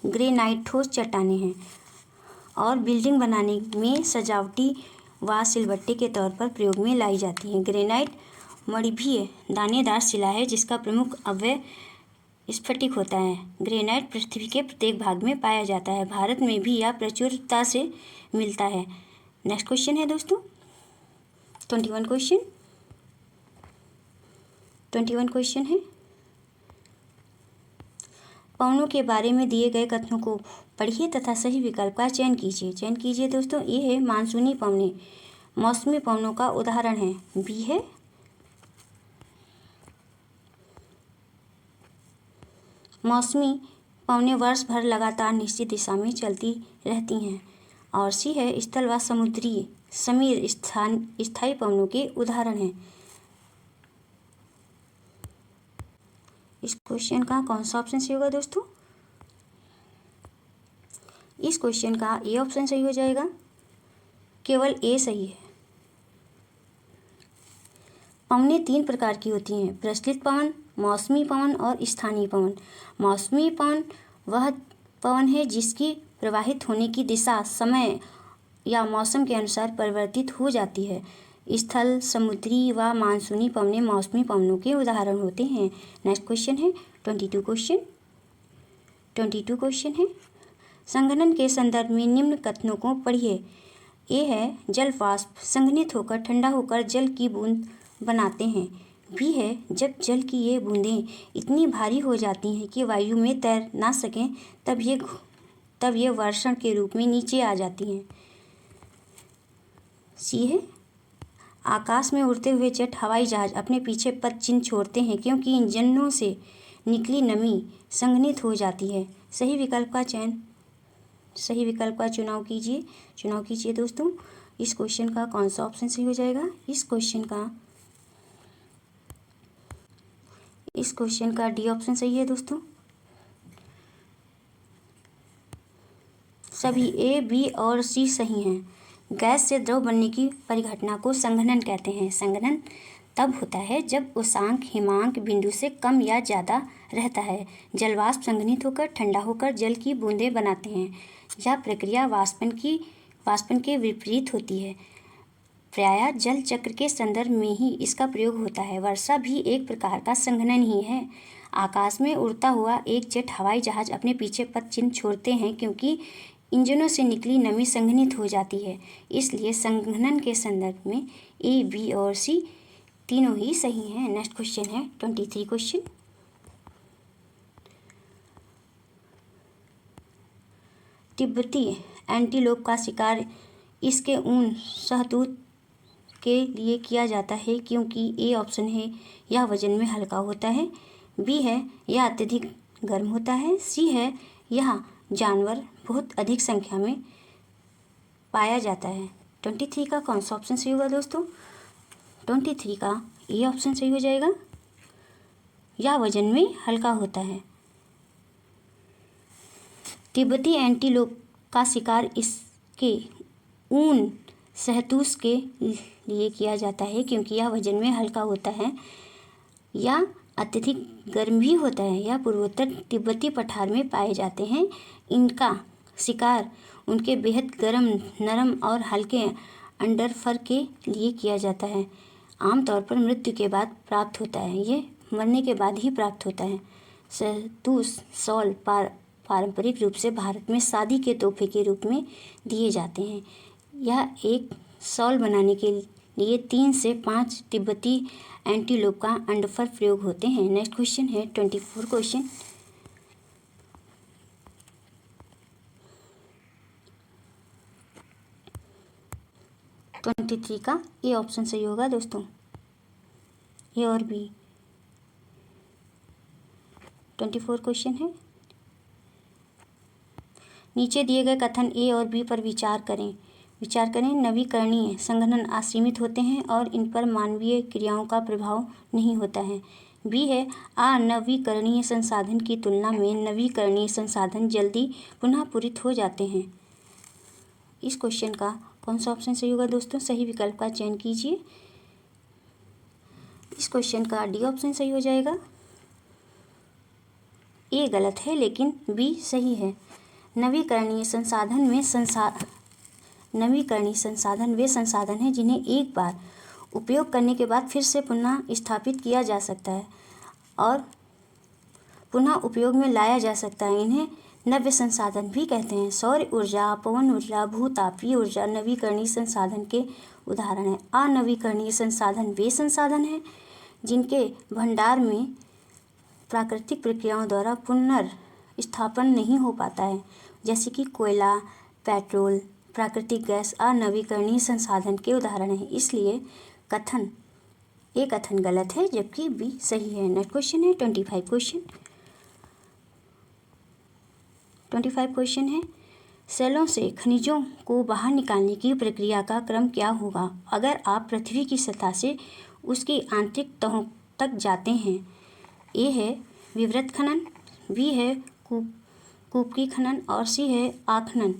ग्रेनाइट ठोस चट्टानें हैं और बिल्डिंग बनाने में, सजावटी व सिलबट्टे के तौर पर प्रयोग में लाई जाती हैं। ग्रेनाइट मणिभीय दानेदार शिला है जिसका प्रमुख अवयव स्फटिक होता है। ग्रेनाइट पृथ्वी के प्रत्येक भाग में पाया जाता है। भारत में भी यह प्रचुरता से मिलता है। नेक्स्ट क्वेश्चन है दोस्तों 21 क्वेश्चन है। पवनों के बारे में दिए गए कथनों को पढ़िए तथा सही विकल्प का चयन कीजिए दोस्तों। ए है मानसूनी पवने मौसमी पवनों का उदाहरण है। बी है मौसमी पवनें वर्ष भर लगातार निश्चित दिशा में चलती रहती हैं। और सी है स्थल व समुद्री समीर स्थायी पवनों के उदाहरण हैं। इस क्वेश्चन का कौन सा ऑप्शन सही होगा दोस्तों? इस क्वेश्चन का ए ऑप्शन सही हो जाएगा। केवल ए सही है। पवनें 3 प्रकार की होती हैं, प्रचलित पवन, मौसमी पवन और स्थानीय पवन। मौसमी पवन वह पवन है जिसकी प्रवाहित होने की दिशा समय या मौसम के अनुसार परिवर्तित हो जाती है। स्थल, समुद्री व मानसूनी पवनें मौसमी पवनों के उदाहरण होते हैं। नेक्स्ट क्वेश्चन है 22 क्वेश्चन है। संघनन के संदर्भ में निम्न कथनों को पढ़िए। ए है जल वाष्प संघनित होकर ठंडा होकर जल की बूंद बनाते हैं। बी है जब जल की ये बूंदें इतनी भारी हो जाती हैं कि वायु में तैर ना सकें तब ये वर्षण के रूप में नीचे आ जाती हैं। सी है आकाश में उड़ते हुए जेट हवाई जहाज अपने पीछे पद चिन्ह छोड़ते हैं क्योंकि इंजनों से निकली नमी संघनित हो जाती है। सही विकल्प का चुनाव कीजिए दोस्तों। इस क्वेश्चन का कौन सा ऑप्शन सही हो जाएगा? इस क्वेश्चन का डी ऑप्शन सही है दोस्तों। सभी ए, बी और सी सही हैं। गैस से द्रव बनने की परिघटना को संघनन कहते हैं। संघनन तब होता है जब उष्मांक हिमांक बिंदु से कम या ज़्यादा रहता है। जलवाष्प संघनित होकर ठंडा होकर जल की बूंदें बनाते हैं। यह प्रक्रिया वाष्पन के विपरीत होती है। प्रायः जल चक्र के संदर्भ में ही इसका प्रयोग होता है। वर्षा भी एक प्रकार का संघनन ही है। आकाश में उड़ता हुआ एक जेट हवाई जहाज अपने पीछे पथ चिन्ह छोड़ते हैं क्योंकि इंजनों से निकली नमी संघनित हो जाती है। इसलिए संघनन के संदर्भ में ए, बी और सी तीनों ही सही हैं। नेक्स्ट क्वेश्चन है 23 क्वेश्चन। तिब्बती एंटीलोप का शिकार इसके ऊन शहतूत के लिए किया जाता है क्योंकि ए ऑप्शन है यह वजन में हल्का होता है, बी है यह अत्यधिक गर्म होता है, सी है यह जानवर बहुत अधिक संख्या में पाया जाता है। 23 का कौन सा ऑप्शन सही होगा दोस्तों? 23 का ए ऑप्शन सही हो जाएगा। यह वजन में हल्का होता है। तिब्बती एंटीलोप का शिकार इसके ऊन शहतूत के लिए किया जाता है क्योंकि यह वजन में हल्का होता है या अत्यधिक गर्म भी होता है। यह पूर्वोत्तर तिब्बती पठार में पाए जाते हैं। इनका शिकार उनके बेहद गर्म, नरम और हल्के अंडरफर के लिए किया जाता है। आमतौर पर मृत्यु के बाद प्राप्त होता है। ये मरने के बाद ही प्राप्त होता है। शहतूत शॉल पारंपरिक रूप से भारत में शादी के तोहफे के रूप में दिए जाते हैं। यह एक शॉल बनाने के लिए 3 से 5 तिब्बती एंटीलोप का अंडफर प्रयोग होते हैं। नेक्स्ट क्वेश्चन है 24 क्वेश्चन। का ए ऑप्शन सही होगा दोस्तों, ए और बी। 24 क्वेश्चन है। नीचे दिए गए कथन ए और बी पर विचार करें। नवीकरणीय संघनन असीमित होते हैं और इन पर मानवीय क्रियाओं का प्रभाव नहीं होता है। बी है अनवीकरणीय संसाधन की तुलना में नवीकरणीय संसाधन जल्दी पुनः पूरित हो जाते हैं। इस क्वेश्चन का कौन सा ऑप्शन सही होगा दोस्तों? सही विकल्प का चयन कीजिए। इस क्वेश्चन का डी ऑप्शन सही हो जाएगा। ए गलत है लेकिन बी सही है। नवीकरणीय संसाधन वे संसाधन हैं जिन्हें एक बार उपयोग करने के बाद फिर से पुनः स्थापित किया जा सकता है और पुनः उपयोग में लाया जा सकता है। इन्हें नव्य संसाधन भी कहते हैं। सौर ऊर्जा, पवन ऊर्जा, भूतापीय ऊर्जा नवीकरणीय संसाधन के उदाहरण हैं। अनवीकरणीय संसाधन वे संसाधन हैं जिनके भंडार में प्राकृतिक प्रक्रियाओं द्वारा पुनर्स्थापन नहीं हो पाता है, जैसे कि कोयला, पेट्रोल, प्राकृतिक गैस अनवीकरणीय संसाधन के उदाहरण हैं। इसलिए कथन गलत है जबकि बी सही है। नेक्स्ट क्वेश्चन है 25 क्वेश्चन। 25 क्वेश्चन है सेलों से खनिजों को बाहर निकालने की प्रक्रिया का क्रम क्या होगा अगर आप पृथ्वी की सतह से उसकी आंतरिक तहों तक जाते हैं? ए है विवृत खनन, बी है कूपकी खनन और सी है आखनन।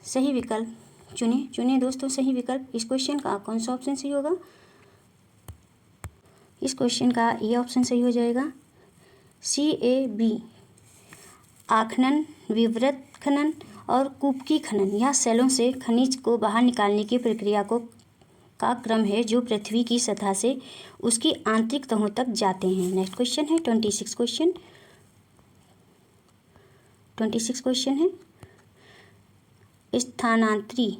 सही विकल्प चुने दोस्तों सही विकल्प। इस क्वेश्चन का कौन सा ऑप्शन सही होगा? इस क्वेश्चन का ए ऑप्शन सही हो जाएगा। सी, ए, बी आखनन, विवृत खनन और कूपकी खनन यह सेलों से खनिज को बाहर निकालने की प्रक्रिया का क्रम है जो पृथ्वी की सतह से उसकी आंतरिक तहों तक जाते हैं। नेक्स्ट क्वेश्चन है 26 क्वेश्चन। 26 क्वेश्चन है स्थानांतरी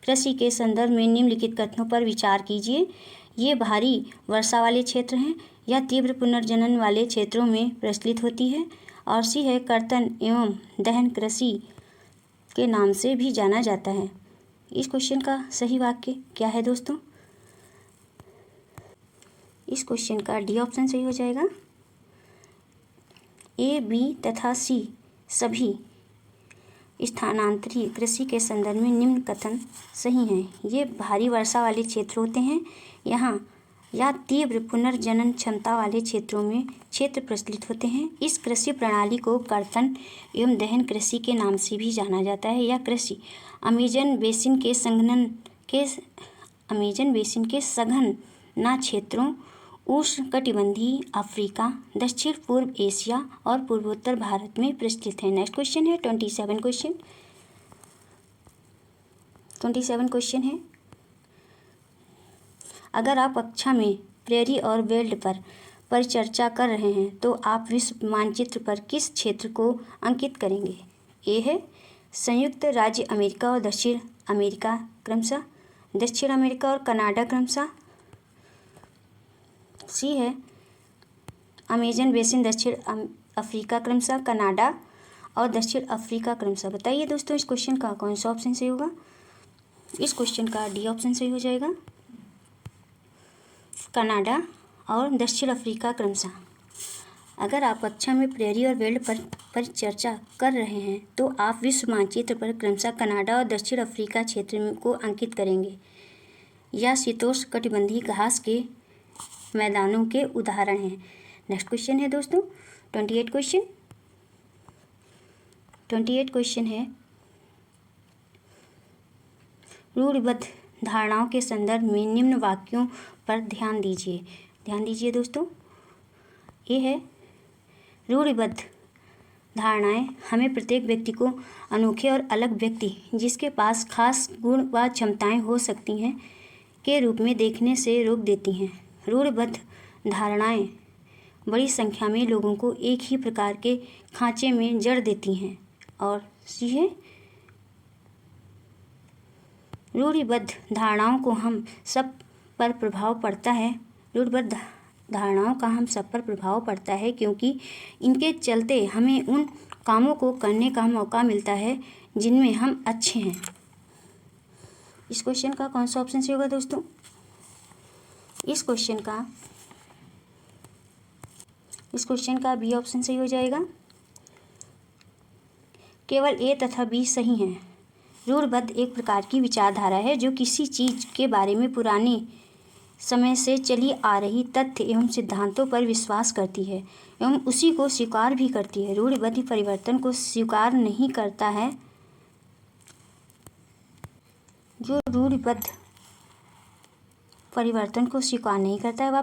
कृषि के संदर्भ में निम्नलिखित कथनों पर विचार कीजिए। ये भारी वर्षा वाले क्षेत्र हैं या तीव्र पुनर्जनन वाले क्षेत्रों में प्रचलित होती है। और सी है कर्तन एवं दहन कृषि के नाम से भी जाना जाता है। इस क्वेश्चन का सही वाक्य क्या है दोस्तों? इस क्वेश्चन का डी ऑप्शन सही हो जाएगा। ए, बी तथा सी सभी स्थानांतरी कृषि के संदर्भ में निम्न कथन सही हैं। ये भारी वर्षा वाले क्षेत्र होते हैं। यहाँ या तीव्र पुनर्जनन क्षमता वाले क्षेत्रों में क्षेत्र प्रचलित होते हैं। इस कृषि प्रणाली को कर्तन एवं दहन कृषि के नाम से भी जाना जाता है। यह कृषि अमेजन बेसिन के सघन ना क्षेत्रों, उष्णकटिबंधीय अफ्रीका, दक्षिण पूर्व एशिया और पूर्वोत्तर भारत में प्रचलित है। नेक्स्ट क्वेश्चन है 27 क्वेश्चन है, अगर आप कक्षा में प्रेरी और वेल्ड पर परिचर्चा कर रहे हैं तो आप विश्व मानचित्र पर किस क्षेत्र को अंकित करेंगे? ए है संयुक्त राज्य अमेरिका और दक्षिण अमेरिका क्रमशः, दक्षिण अमेरिका और कनाडा क्रमशः। सी है अमेजन बेसिन दक्षिण अफ्रीका क्रमशः, कनाडा और दक्षिण अफ्रीका क्रमशः। बताइए दोस्तों इस क्वेश्चन का कौन सा ऑप्शन सही होगा? इस क्वेश्चन का डी ऑप्शन सही हो जाएगा, कनाडा और दक्षिण अफ्रीका क्रमशः। अगर आप कक्षा में प्रेरी और वेल्ड पर परिचर्चा कर रहे हैं तो आप विश्व मानचित्र पर क्रमशः कनाडा और दक्षिण अफ्रीका क्षेत्र को अंकित करेंगे। यह शीतोष्ण कटिबंधीय घास के मैदानों के उदाहरण हैं। नेक्स्ट क्वेश्चन है दोस्तों 28 क्वेश्चन है, रूढ़िबद्ध धारणाओं के संदर्भ में निम्न वाक्यों पर ध्यान दीजिए दोस्तों। ये है रूढ़िबद्ध धारणाएं हमें प्रत्येक व्यक्ति को अनोखे और अलग व्यक्ति जिसके पास खास गुण व क्षमताएं हो सकती हैं के रूप में देखने से रोक देती हैं। रूढ़िबद्ध धारणाएं बड़ी संख्या में लोगों को एक ही प्रकार के खांचे में जड़ देती हैं। और सी है रूढ़िबद्ध धारणाओं को हम सब पर प्रभाव पड़ता है। रूढ़िबद्ध धारणाओं का हम सब पर प्रभाव पड़ता है क्योंकि इनके चलते हमें उन कामों को करने का मौका मिलता है जिनमें हम अच्छे हैं। इस क्वेश्चन का कौन सा ऑप्शन सही होगा दोस्तों? इस क्वेश्चन का बी ऑप्शन सही हो जाएगा। केवल ए तथा बी सही हैं। रूढ़िबद्ध एक प्रकार की विचारधारा है जो किसी चीज़ के बारे में पुराने समय से चली आ रही तथ्य एवं सिद्धांतों पर विश्वास करती है एवं उसी को स्वीकार भी करती है। रूढ़िबद्ध परिवर्तन को स्वीकार नहीं करता है। जो रूढ़िबद्ध परिवर्तन को स्वीकार नहीं करता है वह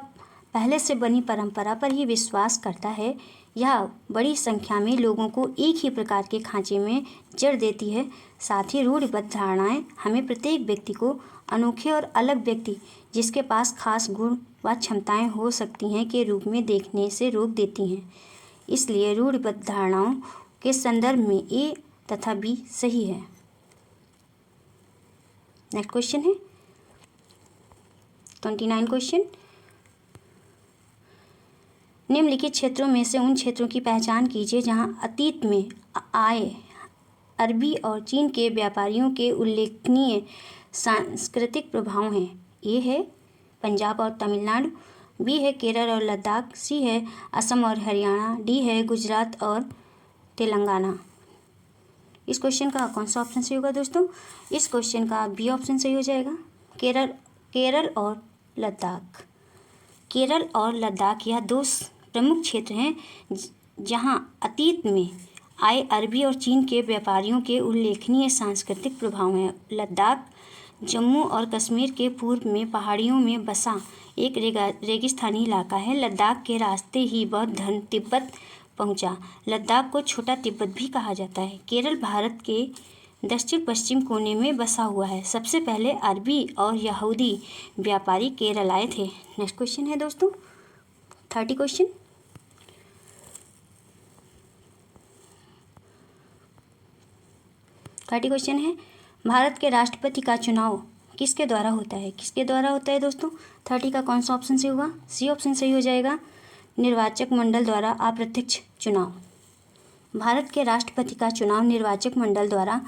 पहले से बनी परंपरा पर ही विश्वास करता है। यह बड़ी संख्या में लोगों को एक ही प्रकार के खांचे में जड़ देती है। साथ ही रूढ़िबद्ध धारणाएं हमें प्रत्येक व्यक्ति को अनोखे और अलग व्यक्ति जिसके पास खास गुण व क्षमताएं हो सकती हैं के रूप में देखने से रोक देती हैं। इसलिए रूढ़िबद्ध धारणाओं के संदर्भ में ए तथा बी सही है। नेक्स्ट क्वेश्चन है 29 क्वेश्चन, निम्नलिखित क्षेत्रों में से उन क्षेत्रों की पहचान कीजिए जहां अतीत में आए अरबी और चीन के व्यापारियों के उल्लेखनीय सांस्कृतिक प्रभाव हैं। ए है पंजाब और तमिलनाडु, बी है केरल और लद्दाख, सी है असम और हरियाणा, डी है गुजरात और तेलंगाना। इस क्वेश्चन का कौन सा ऑप्शन सही होगा दोस्तों? इस क्वेश्चन का बी ऑप्शन सही हो जाएगा, केरल और लद्दाख। केरल और लद्दाख यह दो प्रमुख क्षेत्र हैं जहां अतीत में आए अरबी और चीन के व्यापारियों के उल्लेखनीय सांस्कृतिक प्रभाव हैं। लद्दाख जम्मू और कश्मीर के पूर्व में पहाड़ियों में बसा एक रेगिस्तानी इलाका है। लद्दाख के रास्ते ही बौद्ध धर्म तिब्बत पहुंचा। लद्दाख को छोटा तिब्बत भी कहा जाता है। केरल भारत के दक्षिण पश्चिम कोने में बसा हुआ है। सबसे पहले अरबी और यहूदी व्यापारी केरल आए थे। नेक्स्ट क्वेश्चन है दोस्तों 30 क्वेश्चन, है भारत के राष्ट्रपति का चुनाव किसके द्वारा होता है? किसके द्वारा होता है दोस्तों? 30 का कौन सा ऑप्शन सही होगा? सी ऑप्शन सही हो जाएगा, निर्वाचक मंडल द्वारा अप्रत्यक्ष चुनाव। भारत के राष्ट्रपति का चुनाव निर्वाचक मंडल द्वारा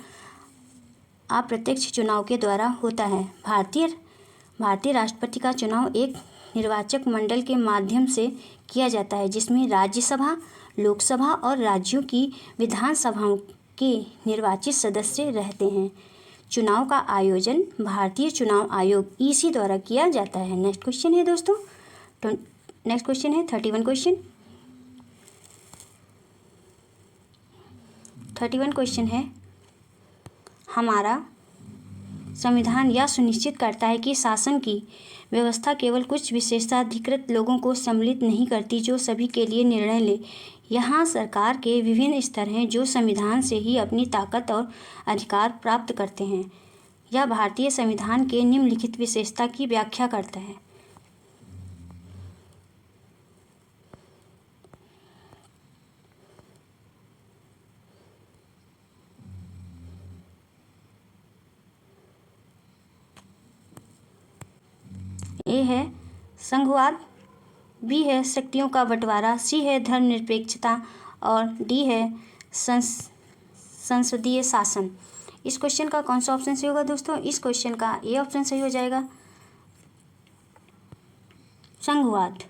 अप्रत्यक्ष चुनाव के द्वारा होता है। भारतीय राष्ट्रपति का चुनाव एक निर्वाचक मंडल के माध्यम से किया जाता है जिसमें राज्यसभा, लोकसभा और राज्यों की विधानसभाओं के निर्वाचित सदस्य रहते हैं। चुनाव का आयोजन भारतीय चुनाव आयोग ईसी द्वारा किया जाता है। नेक्स्ट क्वेश्चन है दोस्तों नेक्स्ट क्वेश्चन है 31 क्वेश्चन। 31 क्वेश्चन है, हमारा संविधान यह सुनिश्चित करता है कि शासन की व्यवस्था केवल कुछ विशेषाधिकृत लोगों को सम्मिलित नहीं करती जो सभी के लिए निर्णय ले। यहाँ सरकार के विभिन्न स्तर हैं जो संविधान से ही अपनी ताकत और अधिकार प्राप्त करते हैं। यह भारतीय संविधान के निम्नलिखित विशेषता की व्याख्या करता है। ए है संघवाद, बी है शक्तियों का बंटवारा, सी है धर्मनिरपेक्षता और डी है संसदीय शासन। इस क्वेश्चन का कौन सा ऑप्शन सही होगा दोस्तों? इस क्वेश्चन का ए ऑप्शन सही हो जाएगा, संघवाद।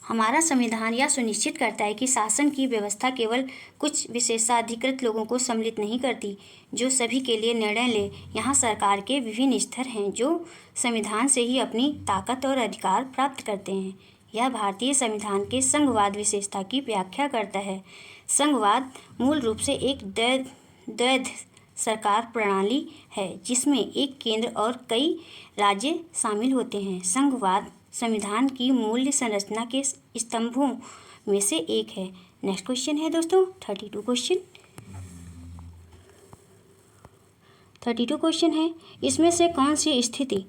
हमारा संविधान यह सुनिश्चित करता है कि शासन की व्यवस्था केवल कुछ विशेषाधिकृत लोगों को सम्मिलित नहीं करती जो सभी के लिए निर्णय ले। यहाँ सरकार के विभिन्न स्तर हैं जो संविधान से ही अपनी ताकत और अधिकार प्राप्त करते हैं। यह भारतीय संविधान के संघवाद विशेषता की व्याख्या करता है। संघवाद मूल रूप से एक द्वैध सरकार प्रणाली है जिसमें एक केंद्र और कई राज्य शामिल होते हैं। संघवाद संविधान की मूल्य संरचना के स्तंभों में से एक है। नेक्स्ट क्वेश्चन है दोस्तों 32 क्वेश्चन। 32 क्वेश्चन है, इसमें से कौन सी स्थिति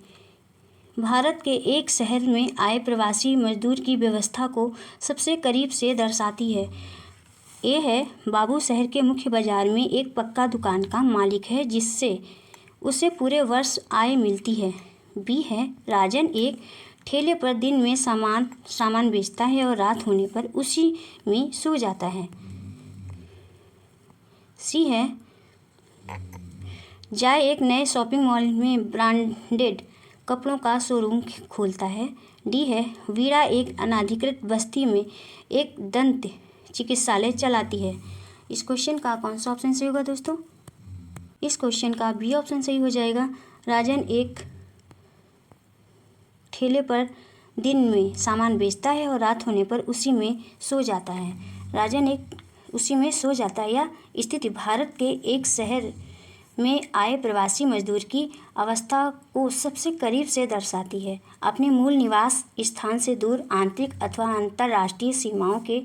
भारत के एक शहर में आए प्रवासी मजदूर की व्यवस्था को सबसे करीब से दर्शाती है? ए है बाबू शहर के मुख्य बाजार में एक पक्का दुकान का मालिक है जिससे उसे पूरे वर्ष आय मिलती है। बी है राजन एक ठेले पर दिन में सामान बेचता है और रात होने पर उसी में सो जाता है। सी है जय एक नए शॉपिंग मॉल में ब्रांडेड कपड़ों का शोरूम खोलता है। डी है वीरा एक अनाधिकृत बस्ती में एक दंत चिकित्सालय चलाती है। इस क्वेश्चन का कौन सा ऑप्शन सही होगा दोस्तों? इस क्वेश्चन का बी ऑप्शन सही हो जाएगा, राजन एक ठेले पर दिन में सामान बेचता है और रात होने पर उसी में सो जाता है। राजन एक उसी में सो जाता है। यह स्थिति भारत के एक शहर में आए प्रवासी मजदूर की अवस्था को सबसे करीब से दर्शाती है। अपने मूल निवास स्थान से दूर आंतरिक अथवा अंतर्राष्ट्रीय सीमाओं के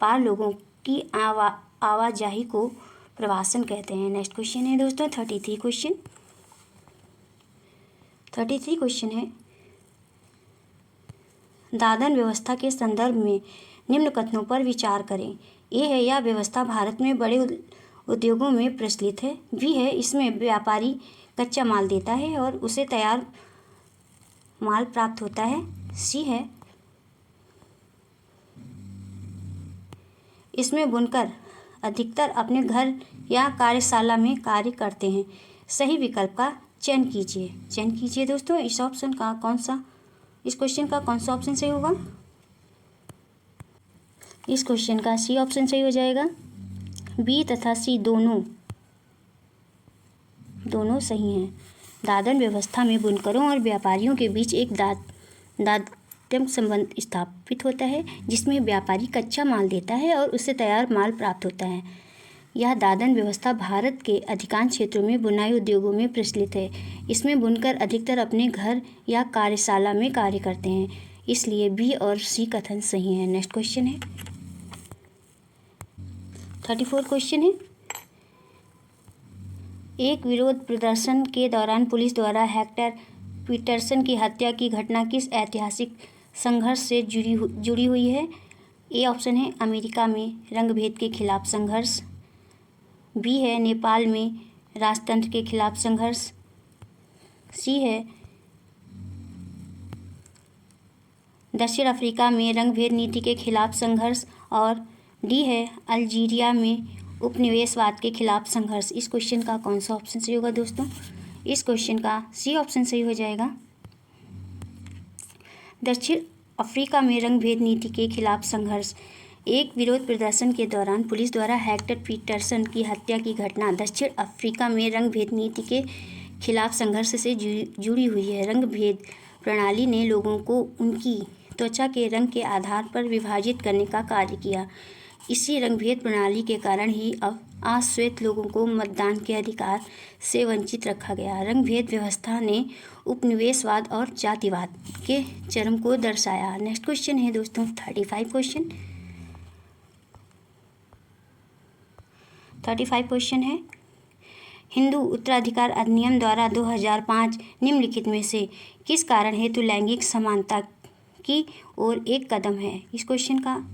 पार लोगों की आवाजाही को प्रवासन कहते हैं। नेक्स्ट क्वेश्चन है दोस्तों 33 क्वेश्चन। 33 क्वेश्चन है, दादन व्यवस्था के संदर्भ में निम्न कथनों पर विचार करें। ए है यह व्यवस्था भारत में बड़े उद्योगों में प्रचलित है। बी है इसमें व्यापारी कच्चा माल देता है और उसे तैयार माल प्राप्त होता है। सी है इसमें बुनकर अधिकतर अपने घर या कार्यशाला में कार्य करते हैं। सही विकल्प का चयन कीजिए दोस्तों। इस ऑप्शन का कौन सा इस क्वेश्चन का कौन सा ऑप्शन सही होगा? इस क्वेश्चन का सी ऑप्शन सही हो जाएगा। बी तथा सी दोनों सही हैं। दादन व्यवस्था में बुनकरों और व्यापारियों के बीच एक दातव्य संबंध स्थापित होता है जिसमें व्यापारी कच्चा माल देता है और उससे तैयार माल प्राप्त होता है। यह दादन व्यवस्था भारत के अधिकांश क्षेत्रों में बुनाई उद्योगों में प्रचलित है। इसमें बुनकर अधिकतर अपने घर या कार्यशाला में कार्य करते हैं, इसलिए बी और सी कथन सही है। नेक्स्ट क्वेश्चन है 34 क्वेश्चन है, एक विरोध प्रदर्शन के दौरान पुलिस द्वारा हेक्टर पीटरसन की हत्या की घटना किस ऐतिहासिक संघर्ष से जुड़ी हुई है? ए ऑप्शन है अमेरिका में रंगभेद के खिलाफ संघर्ष। बी है नेपाल में राजतंत्र के खिलाफ संघर्ष। सी है दक्षिण अफ्रीका में रंगभेद नीति के खिलाफ संघर्ष और डी है अल्जीरिया में उपनिवेशवाद के खिलाफ संघर्ष। इस क्वेश्चन का कौन सा ऑप्शन सही होगा दोस्तों? इस क्वेश्चन का सी ऑप्शन सही हो जाएगा। दक्षिण अफ्रीका में रंगभेद नीति के खिलाफ संघर्ष। एक विरोध प्रदर्शन के दौरान पुलिस द्वारा हेक्टर पीटरसन की हत्या की घटना दक्षिण अफ्रीका में रंगभेद नीति के खिलाफ संघर्ष से जुड़ी हुई है। रंगभेद प्रणाली ने लोगों को उनकी त्वचा के रंग के आधार पर विभाजित करने का कार्य किया। इसी रंगभेद प्रणाली के कारण ही अब आज श्वेत लोगों को मतदान के अधिकार से वंचित रखा गया। रंगभेद व्यवस्था ने उपनिवेशवाद और जातिवाद के चरम को दर्शाया। नेक्स्ट क्वेश्चन है दोस्तों 35 क्वेश्चन। 35 क्वेश्चन है, हिंदू उत्तराधिकार अधिनियम द्वारा 2005 निम्नलिखित में से किस कारण हेतु लैंगिक समानता की ओर एक कदम है? इस क्वेश्चन का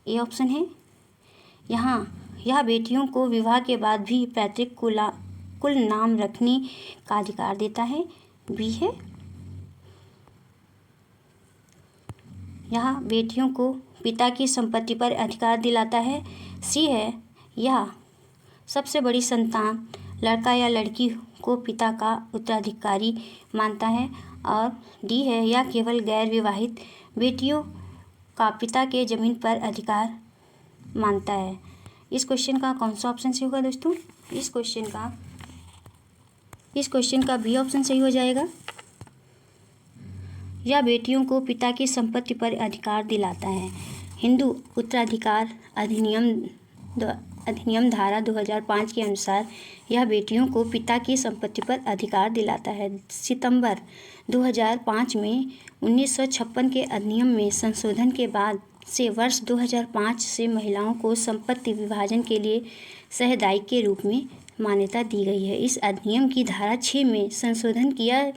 ए ऑप्शन है, यह बेटियों को विवाह के बाद भी पैतृक कुल नाम रखने का अधिकार देता है। बी है, यह बेटियों को पिता की संपत्ति पर अधिकार दिलाता है। सी है, यह सबसे बड़ी संतान लड़का या लड़की को पिता का उत्तराधिकारी मानता है। और डी है, यह केवल गैर विवाहित बेटियों का पिता के जमीन पर अधिकार मानता है। इस क्वेश्चन का कौन सा ऑप्शन सही होगा दोस्तों? इस क्वेश्चन का बी ऑप्शन सही हो जाएगा। यह बेटियों को पिता की संपत्ति पर अधिकार दिलाता है। हिंदू उत्तराधिकार अधिनियम धारा 2005 के अनुसार यह बेटियों को पिता की संपत्ति पर अधिकार दिलाता है। सितंबर 2005 में 1956 के अधिनियम में संशोधन के बाद से वर्ष 2005 से महिलाओं को संपत्ति विभाजन के लिए सहदायिक के रूप में मान्यता दी गई है। इस अधिनियम की धारा 6 में संशोधन किया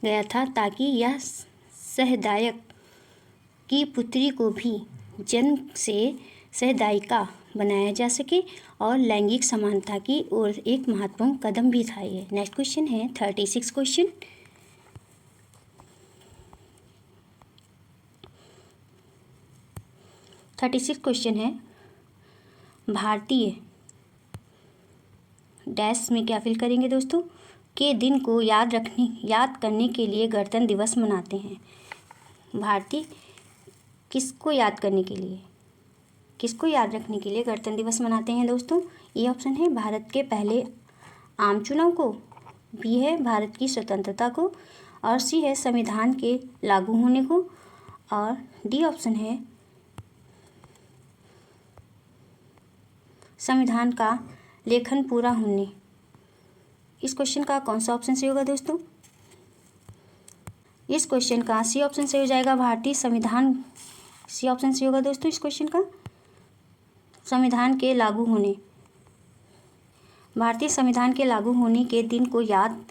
गया था ताकि यह सहदायक की पुत्री को भी जन्म से सहदायिका बनाया जा सके और लैंगिक समानता की ओर एक महत्वपूर्ण कदम भी था ये। नेक्स्ट क्वेश्चन है 36 क्वेश्चन। 36 क्वेश्चन है, भारतीय डैश में क्या फिल करेंगे दोस्तों? के दिन को याद करने के लिए गणतंत्र दिवस मनाते हैं। भारतीय किसको याद रखने के लिए गणतंत्र दिवस मनाते हैं दोस्तों? ये ऑप्शन है, भारत के पहले आम चुनाव को। बी है, भारत की स्वतंत्रता को। और सी है, संविधान के लागू होने को। और डी ऑप्शन है, संविधान का लेखन पूरा होने। इस क्वेश्चन का कौन सा ऑप्शन सही होगा दोस्तों? इस क्वेश्चन का सी ऑप्शन सही हो जाएगा। भारतीय संविधान, सी ऑप्शन सही होगा दोस्तों इस क्वेश्चन का, संविधान के लागू होने। भारतीय संविधान के लागू होने के दिन को याद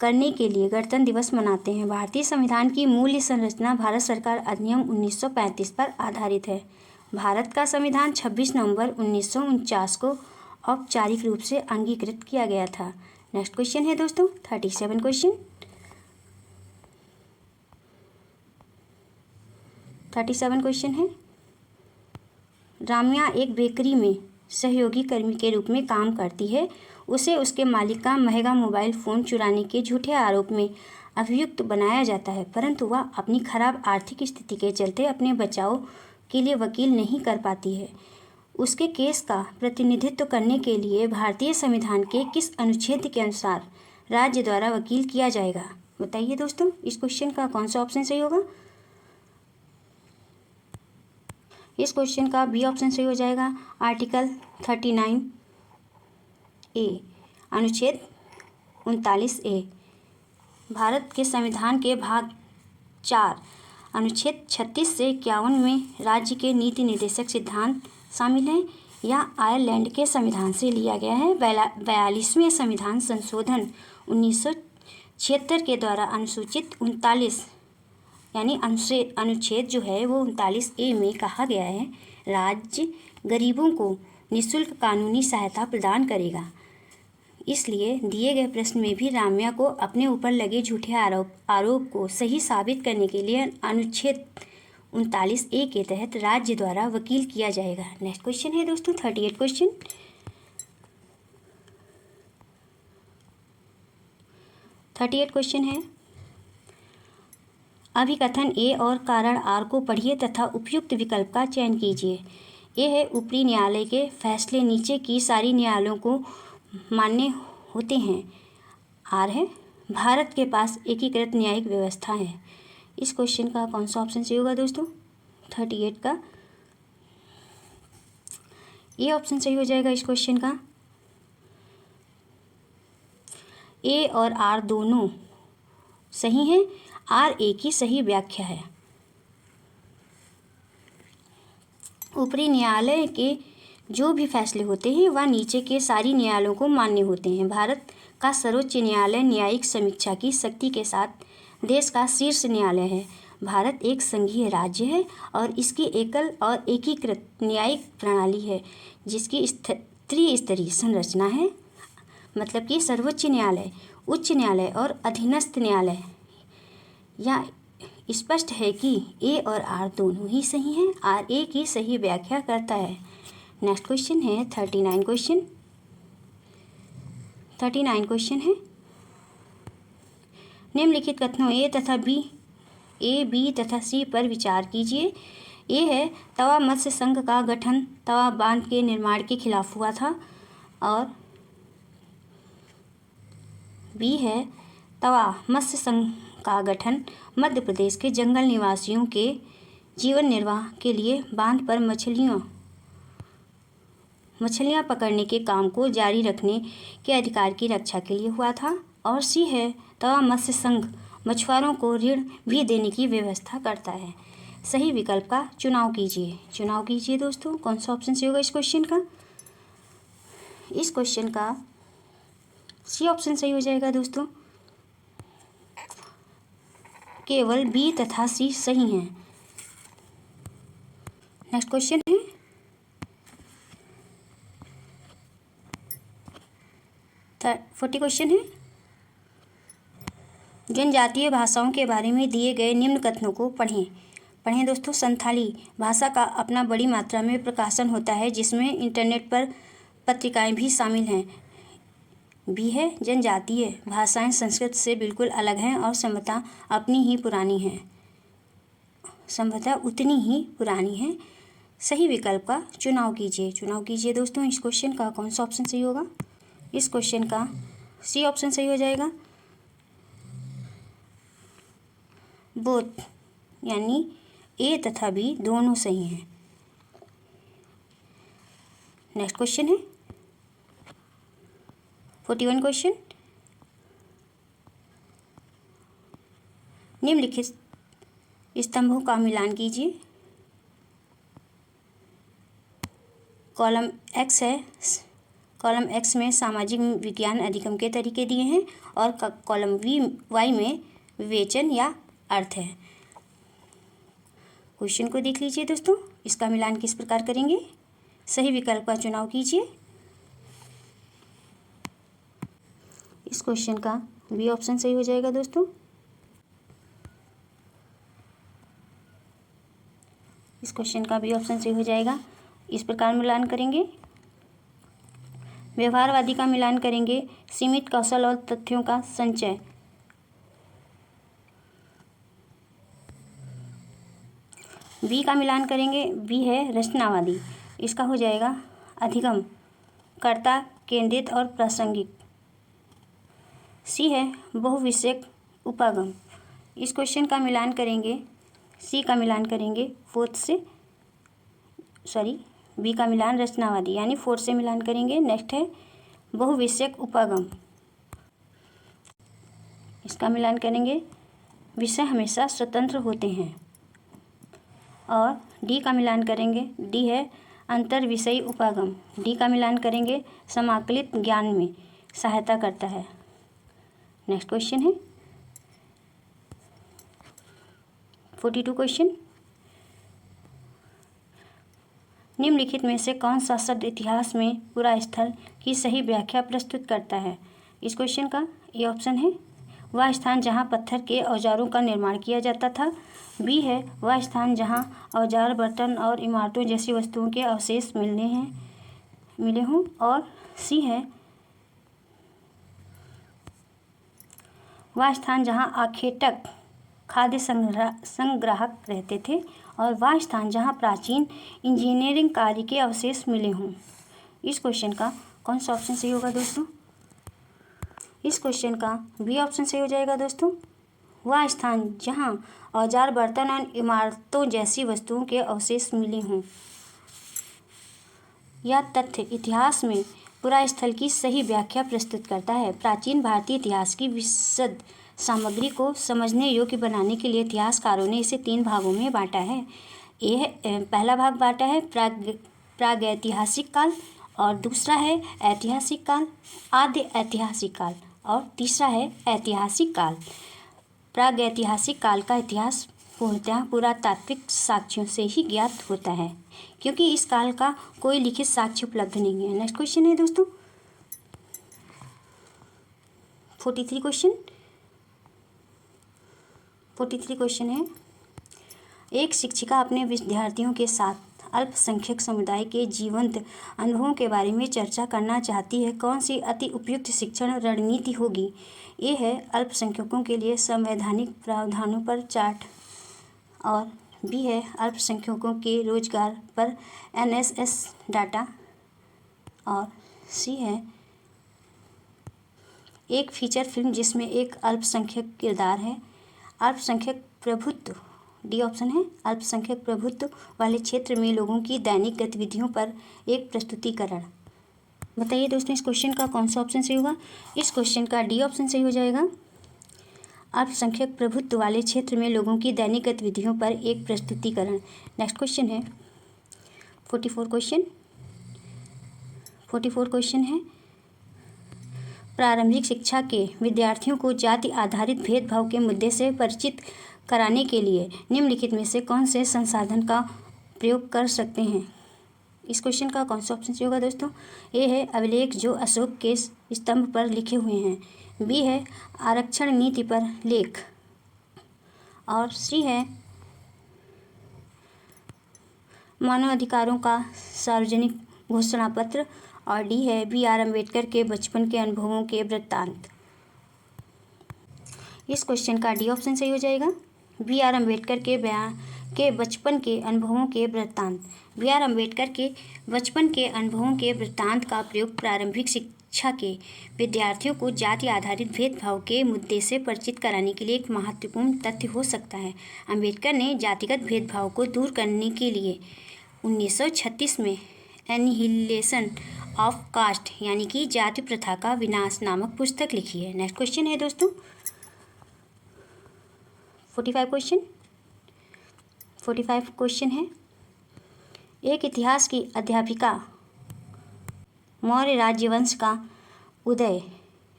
करने के लिए गणतंत्र दिवस मनाते हैं। भारतीय संविधान की मूल संरचना भारत सरकार अधिनियम 1935 पर आधारित है। भारत का संविधान 26 नवंबर 1949 को औपचारिक रूप से अंगीकृत किया गया था। नेक्स्ट क्वेश्चन है दोस्तों 37 क्वेश्चन। 37 क्वेश्चन है, राम्या एक बेकरी में सहयोगी कर्मी के रूप में काम करती है। उसे उसके मालिक का महंगा मोबाइल फ़ोन चुराने के झूठे आरोप में अभियुक्त बनाया जाता है, परंतु वह अपनी खराब आर्थिक स्थिति के चलते अपने बचाव के लिए वकील नहीं कर पाती है। उसके केस का प्रतिनिधित्व करने के लिए भारतीय संविधान के किस अनुच्छेद के अनुसार राज्य द्वारा वकील किया जाएगा? बताइए दोस्तों, इस क्वेश्चन का कौन सा ऑप्शन सही होगा? इस क्वेश्चन का बी ऑप्शन सही हो जाएगा। आर्टिकल 39 ए, अनुच्छेद 39 ए। भारत के संविधान के भाग 4 अनुच्छेद 36 से 51 में राज्य के नीति निर्देशक सिद्धांत शामिल हैं। यह आयरलैंड के संविधान से लिया गया है। 42वें संविधान संशोधन 1976 के द्वारा अनुसूचित 39 यानी अनुच्छेद जो है वो 39 ए में कहा गया है, राज्य गरीबों को निःशुल्क कानूनी सहायता प्रदान करेगा। इसलिए दिए गए प्रश्न में भी राम्या को अपने ऊपर लगे झूठे आरोप को सही साबित करने के लिए अनुच्छेद 39 ए के तहत राज्य द्वारा वकील किया जाएगा। नेक्स्ट क्वेश्चन है दोस्तों 38 क्वेश्चन। 38 क्वेश्चन है, अभिकथन ए और कारण आर को पढ़िए तथा उपयुक्त विकल्प का चयन कीजिए। ए है, ऊपरी न्यायालय के फैसले नीचे की सारी न्यायालयों को मान्य होते हैं। आर है, भारत के पास एकीकृत न्यायिक व्यवस्था है। इस क्वेश्चन का कौन सा ऑप्शन सही होगा दोस्तों? 38 का ए ऑप्शन सही हो जाएगा इस क्वेश्चन का। ए और आर दोनों सही हैं। आर ए की सही व्याख्या है। ऊपरी न्यायालय के जो भी फैसले होते हैं वह नीचे के सारी न्यायालयों को मान्य होते हैं। भारत का सर्वोच्च न्यायालय न्यायिक समीक्षा की शक्ति के साथ देश का शीर्ष न्यायालय है। भारत एक संघीय राज्य है और इसकी एकल और एकीकृत न्यायिक प्रणाली है जिसकी त्रिस्तरीय संरचना है। मतलब कि सर्वोच्च न्यायालय, उच्च न्यायालय और अधीनस्थ न्यायालय। यह स्पष्ट है कि ए और आर दोनों ही सही हैं। आर ए की सही व्याख्या करता है। नेक्स्ट क्वेश्चन है 39 क्वेश्चन। 39 क्वेश्चन है, निम्नलिखित कथनों ए बी तथा सी पर विचार कीजिए। ए है तवा मत्स्य संघ का गठन तवा बांध के निर्माण के खिलाफ हुआ था। और बी है तवा मत्स्य संघ का गठन मध्य प्रदेश के जंगल निवासियों के जीवन निर्वाह के लिए बांध पर मछलियाँ पकड़ने के काम को जारी रखने के अधिकार की रक्षा के लिए हुआ था। और सी है तवा मत्स्य संघ मछुआरों को ऋण भी देने की व्यवस्था करता है। सही विकल्प का चुनाव कीजिए दोस्तों। कौन सा ऑप्शन सही होगा इस क्वेश्चन का? इस क्वेश्चन का सी ऑप्शन सही हो जाएगा दोस्तों। केवल बी तथा सी सही हैं। नेक्स्ट क्वेश्चन है 40 क्वेश्चन है, जनजातीय भाषाओं के बारे में दिए गए निम्न कथनों को पढ़ें दोस्तों। संथाली भाषा का अपना बड़ी मात्रा में प्रकाशन होता है जिसमें इंटरनेट पर पत्रिकाएं भी शामिल हैं। बी है जनजातीय भाषाएं संस्कृत से बिल्कुल अलग हैं और संभवतः उतनी ही पुरानी हैं। सही विकल्प का चुनाव कीजिए दोस्तों। इस क्वेश्चन का कौन सा ऑप्शन सही होगा? इस क्वेश्चन का सी ऑप्शन सही हो जाएगा। बोथ यानी ए तथा बी दोनों सही हैं। नेक्स्ट क्वेश्चन है 41 क्वेश्चन, निम्नलिखित स्तंभों का मिलान कीजिए। कॉलम एक्स है, कॉलम एक्स में सामाजिक विज्ञान अधिगम के तरीके दिए हैं और कॉलम वाई में विवेचन या अर्थ है। क्वेश्चन को देख लीजिए दोस्तों। इसका मिलान किस प्रकार करेंगे? सही विकल्प का चुनाव कीजिए। इस क्वेश्चन का बी ऑप्शन सही हो जाएगा दोस्तों। इस क्वेश्चन का बी ऑप्शन सही हो जाएगा। इस प्रकार मिलान करेंगे। व्यवहारवादी का मिलान करेंगे। सीमित कौशल और तथ्यों का संचय। बी का मिलान करेंगे। बी है रचनावादी। इसका हो जाएगा अधिगम, कर्ता केंद्रित और प्रासंगिक। सी है बहुविषयक उपागम। इस क्वेश्चन का मिलान करेंगे। सी का मिलान करेंगे बी का मिलान रचनावादी यानी 4 से मिलान करेंगे। नेक्स्ट है बहुविषयक उपागम। इसका मिलान करेंगे। विषय हमेशा स्वतंत्र होते हैं। और डी का मिलान करेंगे। डी है अंतर विषयी उपागम। डी का मिलान करेंगे समाकलित ज्ञान में सहायता करता है। नेक्स्ट क्वेश्चन है 42 क्वेश्चन, निम्नलिखित में से कौन सा शब्द इतिहास में पूरा स्थल की सही व्याख्या प्रस्तुत करता है? इस क्वेश्चन का ए ऑप्शन है वह स्थान जहां पत्थर के औजारों का निर्माण किया जाता था। बी है वह स्थान जहां औजार, बर्तन और इमारतों जैसी वस्तुओं के अवशेष मिले हों। और सी है वह स्थान जहां आखेटक खाद्य संग्राहक रहते थे। और वह स्थान जहां प्राचीन इंजीनियरिंग कार्य के अवशेष मिले हों। इस क्वेश्चन का कौन सा ऑप्शन सही होगा दोस्तों? इस क्वेश्चन का बी ऑप्शन सही हो जाएगा दोस्तों। वह स्थान जहाँ औजार, बर्तन और इमारतों जैसी वस्तुओं के अवशेष मिले हों। यह तथ्य इतिहास में पुरा स्थल की सही व्याख्या प्रस्तुत करता है। प्राचीन भारतीय इतिहास की विशद सामग्री को समझने योग्य बनाने के लिए इतिहासकारों ने इसे 3 भागों में बांटा है। पहला भाग बांटा है प्रागैतिहासिक काल, और दूसरा है ऐतिहासिक काल, आद्य ऐतिहासिक काल, और तीसरा है ऐतिहासिक काल। प्रागैतिहासिक काल का इतिहास पूर्णतः पुरातात्विक साक्ष्यों से ही ज्ञात होता है, क्योंकि इस काल का कोई लिखित साक्ष्य उपलब्ध नहीं है। नेक्स्ट क्वेश्चन है दोस्तों 43 क्वेश्चन है। एक शिक्षिका अपने विद्यार्थियों के साथ अल्पसंख्यक समुदाय के जीवंत अनुभवों के बारे में चर्चा करना चाहती है। कौन सी अति उपयुक्त शिक्षण रणनीति होगी? ए है अल्पसंख्यकों के लिए संवैधानिक प्रावधानों पर चार्ट, और बी है अल्पसंख्यकों के रोजगार पर NSS डाटा, और सी है एक फीचर फिल्म जिसमें एक अल्पसंख्यक किरदार है। अल्पसंख्यक प्रभुत्व, डी ऑप्शन है अल्पसंख्यक प्रभुत्व वाले क्षेत्र में लोगों की दैनिक गतिविधियों पर एक प्रस्तुतिकरण। बताइए दोस्तों इस क्वेश्चन का कौन सा ऑप्शन सही होगा? इस क्वेश्चन का डी ऑप्शन सही हो जाएगा। अल्पसंख्यक प्रभुत्व वाले क्षेत्र में लोगों की दैनिक गतिविधियों पर एक प्रस्तुतिकरण। नेक्स्ट क्वेश्चन है 44 क्वेश्चन है। प्रारंभिक शिक्षा के विद्यार्थियों को जाति आधारित भेदभाव के मुद्दे से परिचित कराने के लिए निम्नलिखित में से कौन से संसाधन का प्रयोग कर सकते हैं? इस क्वेश्चन का कौन सा ऑप्शन सही होगा दोस्तों? ए है अभिलेख जो अशोक के स्तंभ पर लिखे हुए हैं, बी है आरक्षण नीति पर लेख, और सी है मानव अधिकारों का सार्वजनिक घोषणा पत्र, और डी है BR अम्बेडकर के बचपन के अनुभवों के वृत्तांत। इस क्वेश्चन का डी ऑप्शन सही हो जाएगा। BR अम्बेडकर के बचपन के अनुभवों के वृत्तांत। BR अम्बेडकर के बचपन के अनुभवों के वृत्तांत का प्रयोग प्रारंभिक शिक्षा के विद्यार्थियों को जाति आधारित भेदभाव के मुद्दे से परिचित कराने के लिए एक महत्वपूर्ण तथ्य हो सकता है। अम्बेडकर ने जातिगत भेदभाव को दूर करने के लिए 1936 में एनिहिलेशन ऑफ कास्ट यानी कि जाति प्रथा का विनाश नामक पुस्तक लिखी है। नेक्स्ट क्वेश्चन है दोस्तों 45 क्वेश्चन है। एक इतिहास की अध्यापिका मौर्य राजवंश का उदय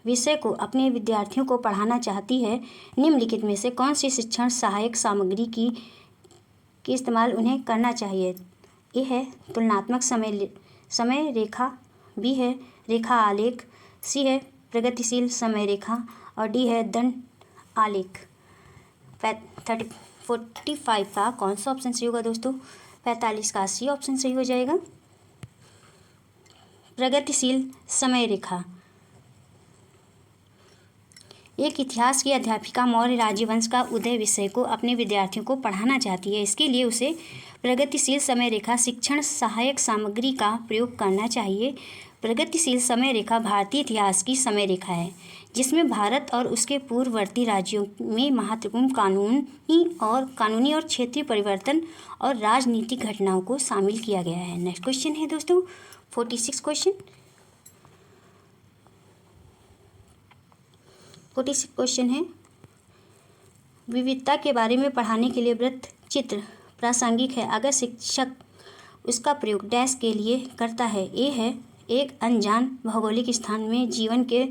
विषय को अपने विद्यार्थियों को पढ़ाना चाहती है। निम्नलिखित में से कौन सी शिक्षण सहायक सामग्री की इस्तेमाल उन्हें करना चाहिए? ए है तुलनात्मक समय रेखा, बी है रेखा आलेख, सी है प्रगतिशील समय रेखा, और डी है दंड आलेख। 45 का कौन सा ऑप्शन सही होगा दोस्तों? 45 का सी ऑप्शन सही हो जाएगा, प्रगतिशील समय रेखा। एक इतिहास की अध्यापिका मौर्य राजवंश का उदय विषय को अपने विद्यार्थियों को पढ़ाना चाहती है। इसके लिए उसे प्रगतिशील समय रेखा शिक्षण सहायक सामग्री का प्रयोग करना चाहिए। प्रगतिशील समय रेखा भारतीय इतिहास की समय रेखा है जिसमें भारत और उसके पूर्ववर्ती राज्यों में महत्वपूर्ण कानूनी और क्षेत्रीय परिवर्तन और राजनीतिक घटनाओं को शामिल किया गया है। नेक्स्ट क्वेश्चन है दोस्तों 46 क्वेश्चन है। विविधता के बारे में पढ़ाने के लिए वृत्त चित्र प्रासंगिक है अगर शिक्षक उसका प्रयोग डैश के लिए करता है। ए है एक अनजान भौगोलिक स्थान में जीवन के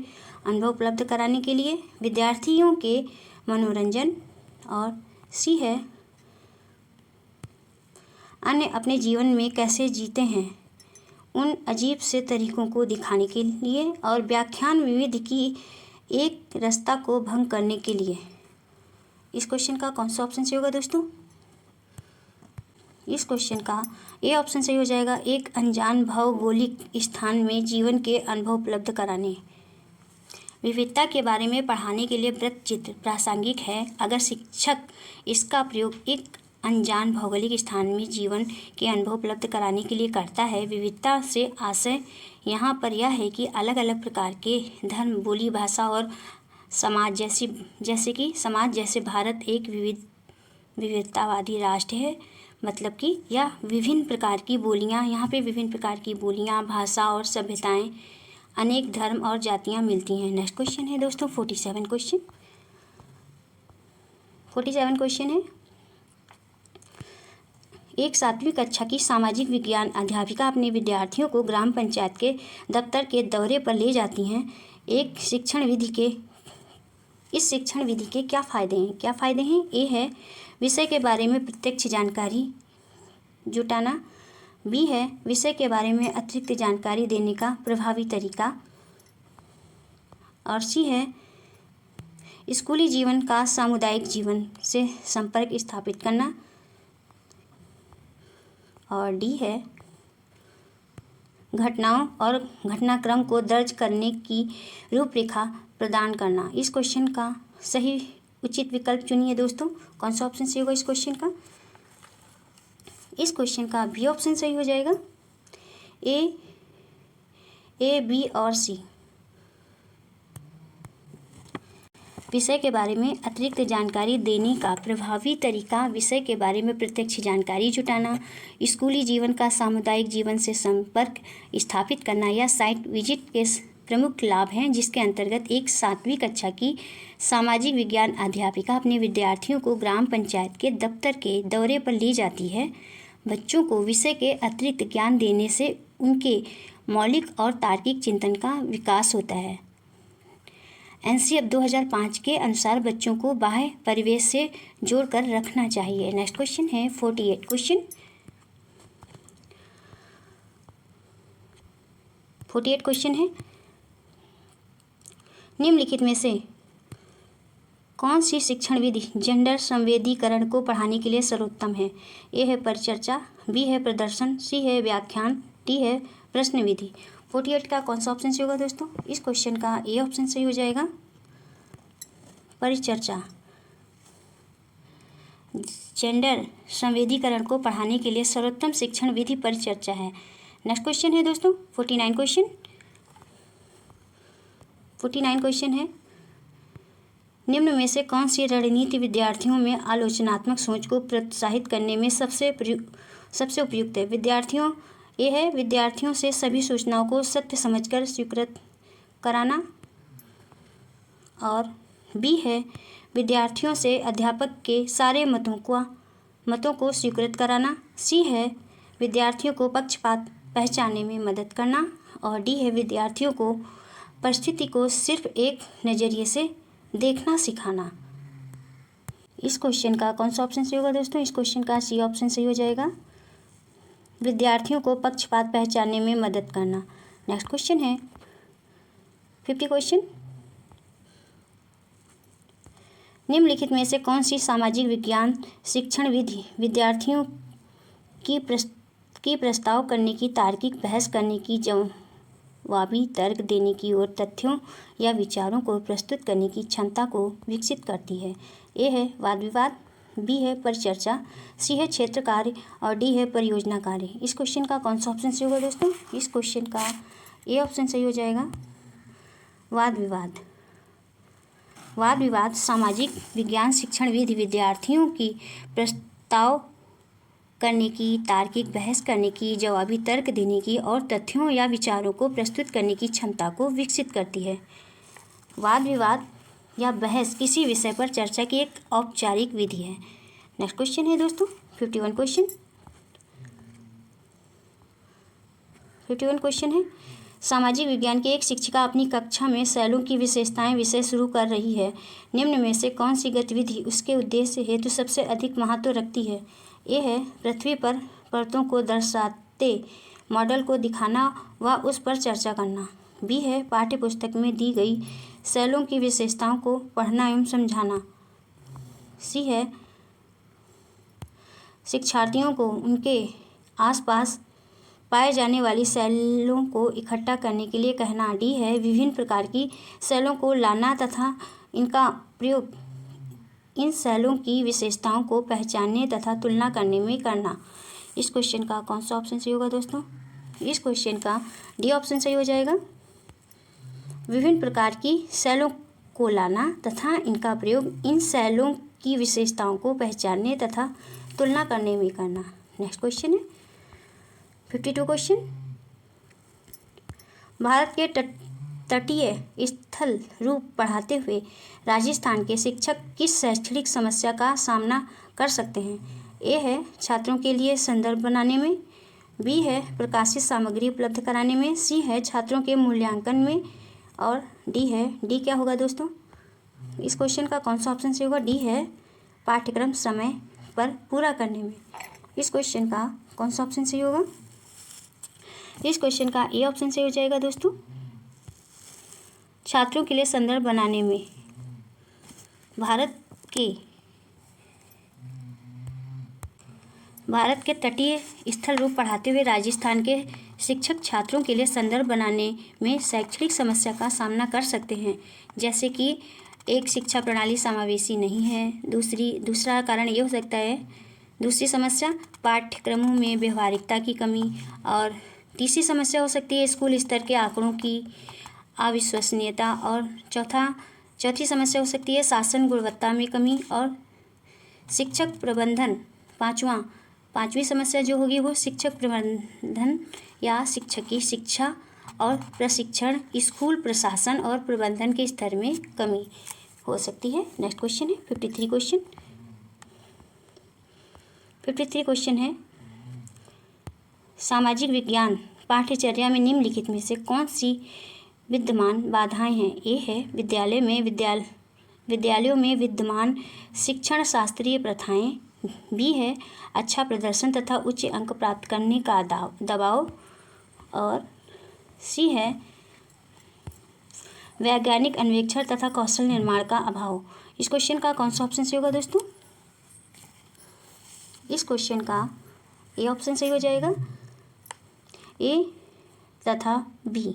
अनुभव उपलब्ध कराने के लिए विद्यार्थियों के मनोरंजन, और सी है अन्य अपने जीवन में कैसे जीते हैं उन अजीब से तरीकों को दिखाने के लिए, और व्याख्यान विविध की एक रास्ता को भंग करने के लिए। इस क्वेश्चन का कौन सा ऑप्शन सही होगा दोस्तों? इस क्वेश्चन का ए ऑप्शन सही हो जाएगा, एक अनजान भौगोलिक स्थान में जीवन के अनुभव उपलब्ध कराने। विविधता के बारे में पढ़ाने के लिए वृत्त चित्र प्रासंगिक है अगर शिक्षक इसका प्रयोग एक अनजान भौगोलिक स्थान में जीवन के अनुभव उपलब्ध कराने के लिए करता है। विविधता से आशय यहाँ पर यह है कि अलग अलग प्रकार के धर्म, बोली, भाषा और समाज जैसे भारत एक विविधतावादी राष्ट्र है। मतलब कि यह विभिन्न प्रकार की बोलियाँ, यहाँ पे विभिन्न प्रकार की बोलियाँ, भाषा और सभ्यताएं, अनेक धर्म और जातियाँ मिलती हैं। नेक्स्ट क्वेश्चन है दोस्तों 47 क्वेश्चन है। एक 7वीं कक्षा की सामाजिक विज्ञान अध्यापिका अपने विद्यार्थियों को ग्राम पंचायत के दफ्तर के दौरे पर ले जाती हैं। इस शिक्षण विधि के क्या फ़ायदे हैं? ए है विषय के बारे में प्रत्यक्ष जानकारी जुटाना। बी है विषय के बारे में अतिरिक्त जानकारी देने का प्रभावी तरीका। और सी है स्कूली जीवन का सामुदायिक जीवन से संपर्क स्थापित करना। और डी है घटनाओं और घटनाक्रम को दर्ज करने की रूपरेखा प्रदान करना। इस क्वेश्चन का सही उचित विकल्प चुनिए दोस्तों। कौन सा ऑप्शन सही होगा इस क्वेश्चन का? इस क्वेश्चन का बी ऑप्शन सही हो जाएगा। ए, बी और सी। विषय के बारे में अतिरिक्त जानकारी देने का प्रभावी तरीका, विषय के बारे में प्रत्यक्ष जानकारी जुटाना, स्कूली जीवन का सामुदायिक जीवन से संपर्क स्थापित करना या साइट विजिट के प्रमुख लाभ हैं, जिसके अंतर्गत एक 7वीं कक्षा की सामाजिक विज्ञान अध्यापिका अपने विद्यार्थियों को ग्राम पंचायत के दफ्तर के दौरे पर ले जाती है। बच्चों को विषय के अतिरिक्त ज्ञान देने से उनके मौलिक और तार्किक चिंतन का विकास होता है। एनसीएफ 2005 के अनुसार बच्चों को बाह्य परिवेश से जोड़कर रखना चाहिए। नेक्स्ट क्वेश्चन है 48 क्वेश्चन है। निम्नलिखित में से कौन सी शिक्षण विधि जेंडर संवेदीकरण को पढ़ाने के लिए सर्वोत्तम है? ए है परिचर्चा, बी है प्रदर्शन, सी है व्याख्यान, डी है प्रश्न विधि। 48 का कौन सा ऑप्शन सही होगा दोस्तों? इस क्वेश्चन का ए ऑप्शन सही हो जाएगा, परिचर्चा। जेंडर संवेदीकरण को पढ़ाने के लिए सर्वोत्तम शिक्षण विधि परिचर्चा है। नेक्स्ट क्वेश्चन है दोस्तों 49 क्वेश्चन है। निम्न में से कौन सी रणनीति विद्यार्थियों में आलोचनात्मक सोच को प्रोत्साहित करने में सबसे उपयुक्त है? ए है विद्यार्थियों से सभी सूचनाओं को सत्य समझकर स्वीकृत कराना। और बी है विद्यार्थियों से अध्यापक के सारे मतों को स्वीकृत कराना। सी है विद्यार्थियों को पक्षपात पहचानने में मदद करना। और डी है विद्यार्थियों को परिस्थिति को सिर्फ एक नज़रिए से देखना सिखाना। इस क्वेश्चन का कौन सा ऑप्शन सही होगा दोस्तों? इस क्वेश्चन का सी ऑप्शन सही हो जाएगा, विद्यार्थियों को पक्षपात पहचानने में मदद करना। नेक्स्ट क्वेश्चन है 50 क्वेश्चन। निम्नलिखित में से कौन सी सामाजिक विज्ञान शिक्षण विधि विद्यार्थियों की प्रस्ताव करने की, तार्किक बहस करने की, जवाबी तर्क देने की और तथ्यों या विचारों को प्रस्तुत करने की क्षमता को विकसित करती है? ए है वाद विवाद, बी है परिचर्चा, सी है क्षेत्र कार्य और डी है परियोजना कार्य। इस क्वेश्चन का कौन सा ऑप्शन सही होगा दोस्तों? इस क्वेश्चन का ए ऑप्शन सही हो जाएगा, वाद विवाद। वाद विवाद सामाजिक विज्ञान शिक्षण विधि विद्यार्थियों की प्रस्ताव करने की, तार्किक बहस करने की, जवाबी तर्क देने की और तथ्यों या विचारों को प्रस्तुत करने की क्षमता को विकसित करती है। वाद विवाद या बहस किसी विषय पर चर्चा की एक औपचारिक विधि है। नेक्स्ट क्वेश्चन है दोस्तों 51 क्वेश्चन है। सामाजिक विज्ञान की एक शिक्षिका अपनी कक्षा में सेलों की विशेषताएं विषय शुरू कर रही है। निम्न में से कौन सी गतिविधि उसके उद्देश्य हेतु सबसे अधिक महत्व रखती है? ए है पृथ्वी पर परतों को दर्शाते मॉडल को दिखाना व उस पर चर्चा करना। बी है पाठ्य पुस्तक में दी गई सेलों की विशेषताओं को पढ़ना एवं समझाना। सी है शिक्षार्थियों को उनके आसपास पाए जाने वाली सेलों को इकट्ठा करने के लिए कहना। डी है विभिन्न प्रकार की सेलों को लाना तथा इनका प्रयोग इन सेलों की विशेषताओं को पहचानने तथा तुलना करने में करना। इस क्वेश्चन का कौन सा ऑप्शन सही होगा दोस्तों? इस क्वेश्चन का डी ऑप्शन सही हो जाएगा। विभिन्न प्रकार की सेलों को लाना तथा इनका प्रयोग इन सेलों की विशेषताओं को पहचानने तथा तुलना करने में करना। नेक्स्ट क्वेश्चन है 52 क्वेश्चन। भारत के तटीय स्थल रूप बढ़ाते हुए राजस्थान के शिक्षक किस शैक्षणिक समस्या का सामना कर सकते हैं? ए है छात्रों के लिए संदर्भ बनाने में, बी है प्रकाशित सामग्री उपलब्ध कराने में, सी है छात्रों के मूल्यांकन में और डी क्या होगा दोस्तों? इस क्वेश्चन का कौन सा ऑप्शन सही होगा? डी है पाठ्यक्रम समय पर पूरा करने में। इस क्वेश्चन का कौन सा ऑप्शन सही होगा? इस क्वेश्चन का ए ऑप्शन सही हो जाएगा दोस्तों। छात्रों के लिए संदर्भ बनाने में भारत के तटीय स्थल रूप बढ़ाते हुए राजस्थान के शिक्षक छात्रों के लिए संदर्भ बनाने में शैक्षणिक समस्या का सामना कर सकते हैं, जैसे कि एक शिक्षा प्रणाली समावेशी नहीं है। दूसरा कारण ये हो सकता है, दूसरी समस्या पाठ्यक्रमों में व्यवहारिकता की कमी, और तीसरी समस्या हो सकती है स्कूल स्तर के आंकड़ों की अविश्वसनीयता, और चौथी समस्या हो सकती है शासन गुणवत्ता में कमी और शिक्षक प्रबंधन। पांचवी समस्या जो होगी वो शिक्षक प्रबंधन या शिक्षक की शिक्षा और प्रशिक्षण, स्कूल प्रशासन और प्रबंधन के स्तर में कमी हो सकती है। नेक्स्ट क्वेश्चन है 53 क्वेश्चन। 53 क्वेश्चन है सामाजिक विज्ञान पाठ्यचर्या में निम्नलिखित में से कौन सी विद्यमान बाधाएं हैं? ए है विद्यालयों में विद्यमान शिक्षण शास्त्रीय प्रथाएं, बी है अच्छा प्रदर्शन तथा उच्च अंक प्राप्त करने का दबाव, और सी है वैज्ञानिक अन्वेषण तथा कौशल निर्माण का अभाव। इस क्वेश्चन का कौन सा ऑप्शन सही होगा दोस्तों? इस क्वेश्चन का ए ऑप्शन सही हो जाएगा। ए तथा बी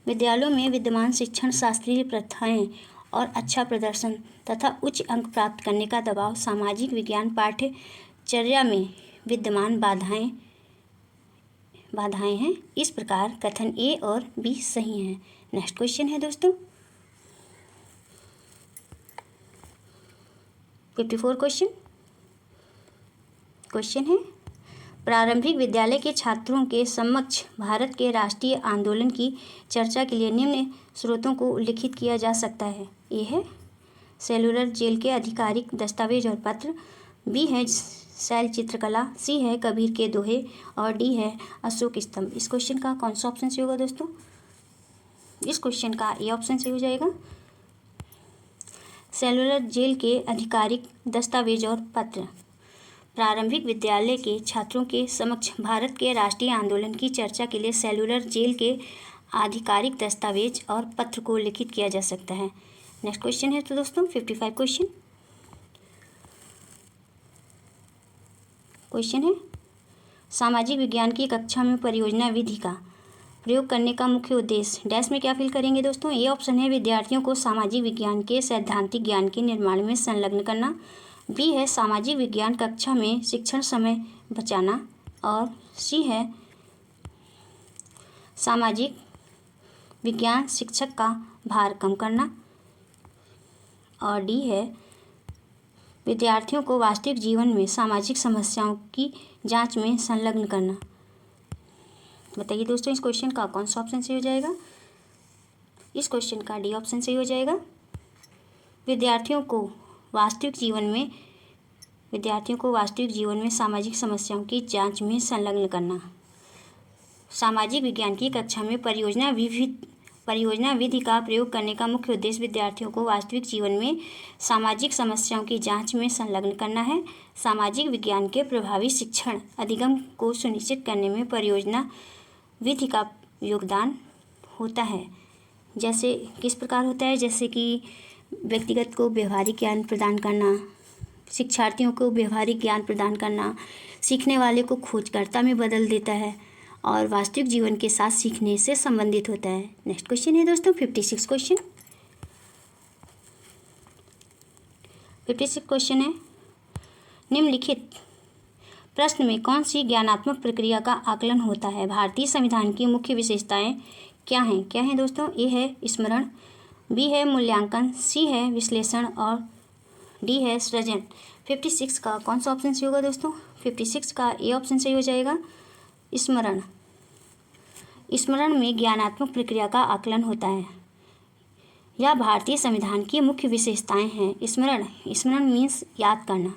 विद्यालयों में विद्यमान शिक्षण शास्त्रीय प्रथाएं और अच्छा प्रदर्शन तथा उच्च अंक प्राप्त करने का दबाव सामाजिक विज्ञान पाठ्यचर्या में विद्यमान बाधाएं हैं। इस प्रकार कथन ए और बी सही हैं। नेक्स्ट क्वेश्चन है दोस्तों 54 क्वेश्चन है प्रारंभिक विद्यालय के छात्रों के समक्ष भारत के राष्ट्रीय आंदोलन की चर्चा के लिए निम्न स्रोतों को उल्लिखित किया जा सकता है। ए है सेलुलर जेल के आधिकारिक दस्तावेज और पत्र, बी है शैल चित्रकला, सी है कबीर के दोहे और डी है अशोक स्तंभ। इस क्वेश्चन का कौन सा ऑप्शन सही होगा दोस्तों? इस क्वेश्चन का ए ऑप्शन सही हो जाएगा। सेलुलर जेल के आधिकारिक दस्तावेज और पत्र प्रारंभिक विद्यालय के छात्रों के समक्ष भारत के राष्ट्रीय आंदोलन की चर्चा के लिए सेलुलर जेल के आधिकारिक दस्तावेज और पत्र को लिखित किया जा सकता है। नेक्स्ट क्वेश्चन है तो दोस्तों 55 क्वेश्चन है सामाजिक विज्ञान की कक्षा में परियोजना विधि का प्रयोग करने का मुख्य उद्देश्य डैश में क्या फिल करेंगे दोस्तों? ए ऑप्शन है विद्यार्थियों को सामाजिक विज्ञान के सैद्धांतिक ज्ञान के निर्माण में संलग्न करना, बी है सामाजिक विज्ञान कक्षा में शिक्षण समय बचाना, और सी है सामाजिक विज्ञान शिक्षक का भार कम करना, और डी है विद्यार्थियों को वास्तविक जीवन में सामाजिक समस्याओं की जांच में संलग्न करना। बताइए दोस्तों इस क्वेश्चन का कौन सा ऑप्शन सही हो जाएगा? इस क्वेश्चन का डी ऑप्शन सही हो जाएगा। विद्यार्थियों को वास्तविक जीवन में सामाजिक समस्याओं की जांच में संलग्न करना। सामाजिक विज्ञान की कक्षा में परियोजना विधि का प्रयोग करने का मुख्य उद्देश्य विद्यार्थियों को वास्तविक जीवन में सामाजिक समस्याओं की जांच में संलग्न करना है। सामाजिक विज्ञान के प्रभावी शिक्षण अधिगम को सुनिश्चित करने में परियोजना विधि का योगदान होता है। जैसे किस प्रकार होता है? जैसे कि व्यक्तिगत को व्यवहारिक ज्ञान प्रदान करना, शिक्षार्थियों को व्यवहारिक ज्ञान प्रदान करना, सीखने वाले को खोजकर्ता में बदल देता है और वास्तविक जीवन के साथ सीखने से संबंधित होता है। नेक्स्ट क्वेश्चन है दोस्तों 56 56 क्वेश्चन है, निम्नलिखित प्रश्न में कौन सी ज्ञानात्मक प्रक्रिया का आकलन होता है? भारतीय संविधान की मुख्य विशेषताएं क्या हैं? क्या हैं दोस्तों? ए है स्मरण, बी है मूल्यांकन, सी है विश्लेषण और डी है सृजन। 56 का कौन सा ऑप्शन सही होगा दोस्तों? 56 का ए ऑप्शन सही हो जाएगा, स्मरण। स्मरण में ज्ञानात्मक प्रक्रिया का आकलन होता है। यह भारतीय संविधान की मुख्य विशेषताएं हैं। स्मरण मीन्स याद करना।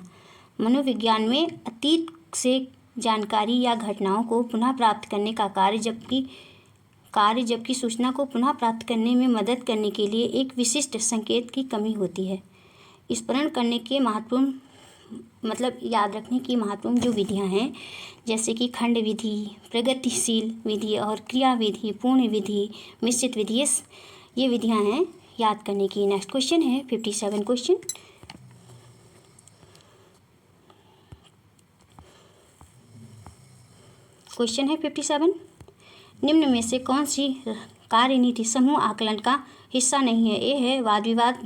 मनोविज्ञान में अतीत से जानकारी या घटनाओं को पुनः प्राप्त करने का कार्य, जबकि सूचना को पुनः प्राप्त करने में मदद करने के लिए एक विशिष्ट संकेत की कमी होती है। स्मरण करने के महत्वपूर्ण याद रखने की महत्वपूर्ण जो विधियां हैं, जैसे कि खंड विधि, प्रगतिशील विधि और क्रिया विधि, पूर्ण विधि, मिश्रित विधि, ये विधियां हैं याद करने की। नेक्स्ट क्वेश्चन है 57 क्वेश्चन। क्वेश्चन है 57, निम्न में से कौन सी कार्यनीति समूह आकलन का हिस्सा नहीं है? ए है वाद विवाद,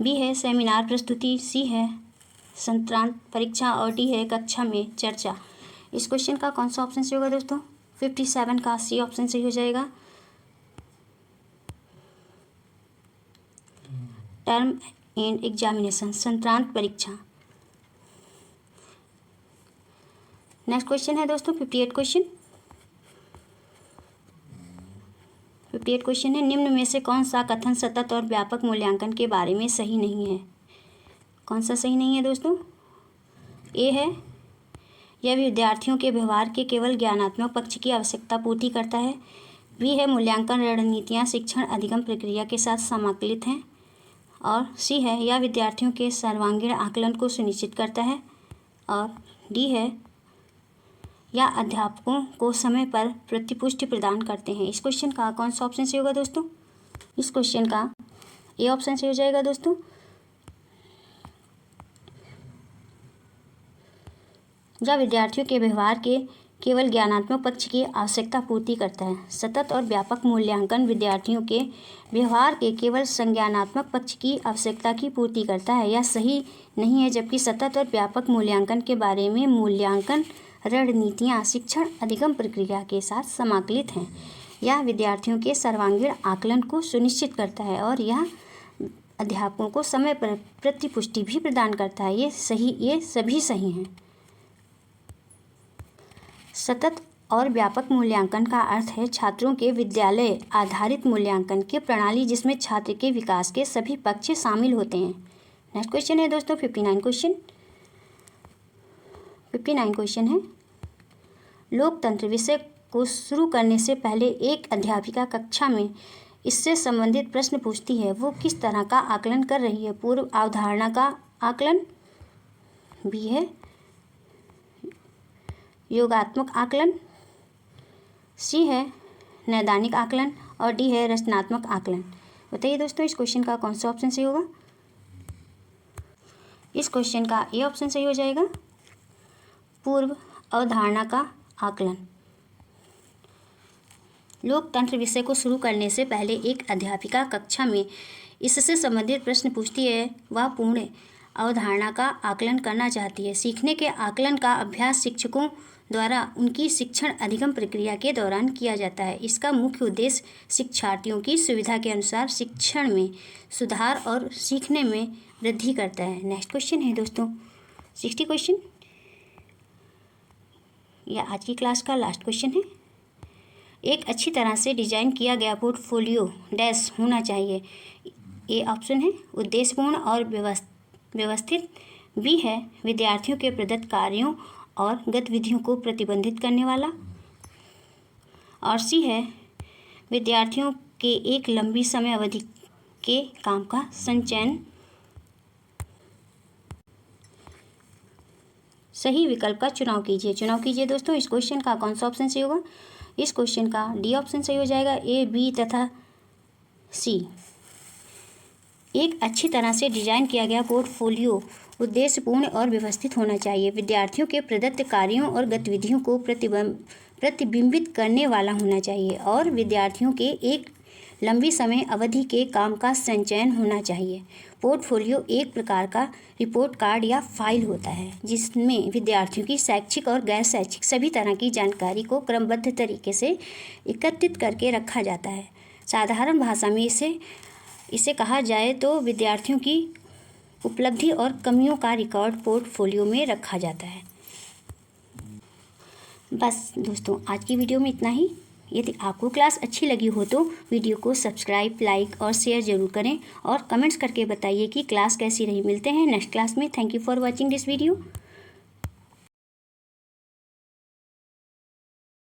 बी है सेमिनार प्रस्तुति, सी है सत्रांत परीक्षा और डी है कक्षा में चर्चा। इस क्वेश्चन का कौन सा ऑप्शन सही होगा दोस्तों? 57 का सी ऑप्शन सही हो जाएगा, टर्म एंड एग्जामिनेशन, सत्रांत परीक्षा। नेक्स्ट क्वेश्चन है दोस्तों 58 क्वेश्चन। 58 क्वेश्चन है, निम्न में से कौन सा कथन सतत और व्यापक मूल्यांकन के बारे में सही नहीं है? कौन सा सही नहीं है दोस्तों? ए है यह विद्यार्थियों के व्यवहार के केवल ज्ञानात्मक पक्ष की आवश्यकता पूर्ति करता है। बी है मूल्यांकन रणनीतियाँ शिक्षण अधिगम प्रक्रिया के साथ समाकलित हैं। और सी है यह विद्यार्थियों के सर्वांगीण आकलन को सुनिश्चित करता है। और डी है या अध्यापकों को समय पर प्रतिपुष्टि प्रदान करते हैं। इस क्वेश्चन का कौन सा ऑप्शन सही होगा दोस्तों? इस क्वेश्चन का ए ऑप्शन सही हो जाएगा दोस्तों, यह विद्यार्थियों के व्यवहार के केवल ज्ञानात्मक पक्ष की आवश्यकता पूर्ति करता है। सतत और व्यापक मूल्यांकन विद्यार्थियों के व्यवहार के केवल संज्ञानात्मक पक्ष की आवश्यकता की पूर्ति करता है। यह सही नहीं है, जबकि सतत और व्यापक मूल्यांकन के बारे में मूल्यांकन रणनीतियाँ शिक्षण अधिगम प्रक्रिया के साथ समाकलित हैं। यह विद्यार्थियों के सर्वांगीण आकलन को सुनिश्चित करता है और यह अध्यापकों को समय पर प्रतिपुष्टि भी प्रदान करता है। ये सभी सही हैं। सतत और व्यापक मूल्यांकन का अर्थ है छात्रों के विद्यालय आधारित मूल्यांकन की प्रणाली, जिसमें छात्र के विकास के सभी पक्ष शामिल होते हैं। नेक्स्ट क्वेश्चन है दोस्तों 59 क्वेश्चन। 59 क्वेश्चन है, लोकतंत्र विषय को शुरू करने से पहले एक अध्यापिका कक्षा में इससे संबंधित प्रश्न पूछती है। वो किस तरह का आकलन कर रही है? पूर्व अवधारणा का आकलन, बी है योगात्मक आकलन, सी है नैदानिक आकलन और डी है रचनात्मक आकलन। बताइए दोस्तों इस क्वेश्चन का कौन सा ऑप्शन सही होगा? इस क्वेश्चन का ए ऑप्शन सही हो जाएगा, पूर्व अवधारणा का आकलन। लोकतंत्र विषय को शुरू करने से पहले एक अध्यापिका कक्षा में इससे संबंधित प्रश्न पूछती है। वह पूर्ण अवधारणा का आकलन करना चाहती है। सीखने के आकलन का अभ्यास शिक्षकों द्वारा उनकी शिक्षण अधिगम प्रक्रिया के दौरान किया जाता है। इसका मुख्य उद्देश्य शिक्षार्थियों की सुविधा के अनुसार शिक्षण में सुधार और सीखने में वृद्धि करता है। नेक्स्ट क्वेश्चन है दोस्तों 60 क्वेश्चन। यह आज की क्लास का लास्ट क्वेश्चन है। एक अच्छी तरह से डिजाइन किया गया पोर्टफोलियो डैश होना चाहिए। ए ऑप्शन है उद्देश्यपूर्ण और व्यवस्थित, बी है विद्यार्थियों के प्रदत्त कार्यों और गतिविधियों को प्रतिबंधित करने वाला, और सी है विद्यार्थियों के एक लंबी समय अवधि के काम का संचयन। सही विकल्प का चुनाव कीजिए दोस्तों। इस क्वेश्चन का कौन सा ऑप्शन सही होगा? इस क्वेश्चन का डी ऑप्शन सही हो जाएगा, ए, बी तथा सी। एक अच्छी तरह से डिजाइन किया गया पोर्टफोलियो उद्देश्यपूर्ण और व्यवस्थित होना चाहिए। विद्यार्थियों के प्रदत्त कार्यों और गतिविधियों को प्रतिबिंबित करने वाला होना चाहिए और विद्यार्थियों के एक लंबी समय अवधि के काम का संचयन होना चाहिए। पोर्टफोलियो एक प्रकार का रिपोर्ट कार्ड या फाइल होता है जिसमें विद्यार्थियों की शैक्षिक और गैर शैक्षिक सभी तरह की जानकारी को क्रमबद्ध तरीके से एकत्रित करके रखा जाता है। साधारण भाषा में इसे कहा जाए तो विद्यार्थियों की उपलब्धि और कमियों का रिकॉर्ड पोर्टफोलियो में रखा जाता है। बस दोस्तों, आज की वीडियो में इतना ही। यदि आपको क्लास अच्छी लगी हो तो वीडियो को सब्सक्राइब, लाइक और शेयर ज़रूर करें और कमेंट्स करके बताइए कि क्लास कैसी रही। मिलते हैं नेक्स्ट क्लास में। Thank you for watching this video.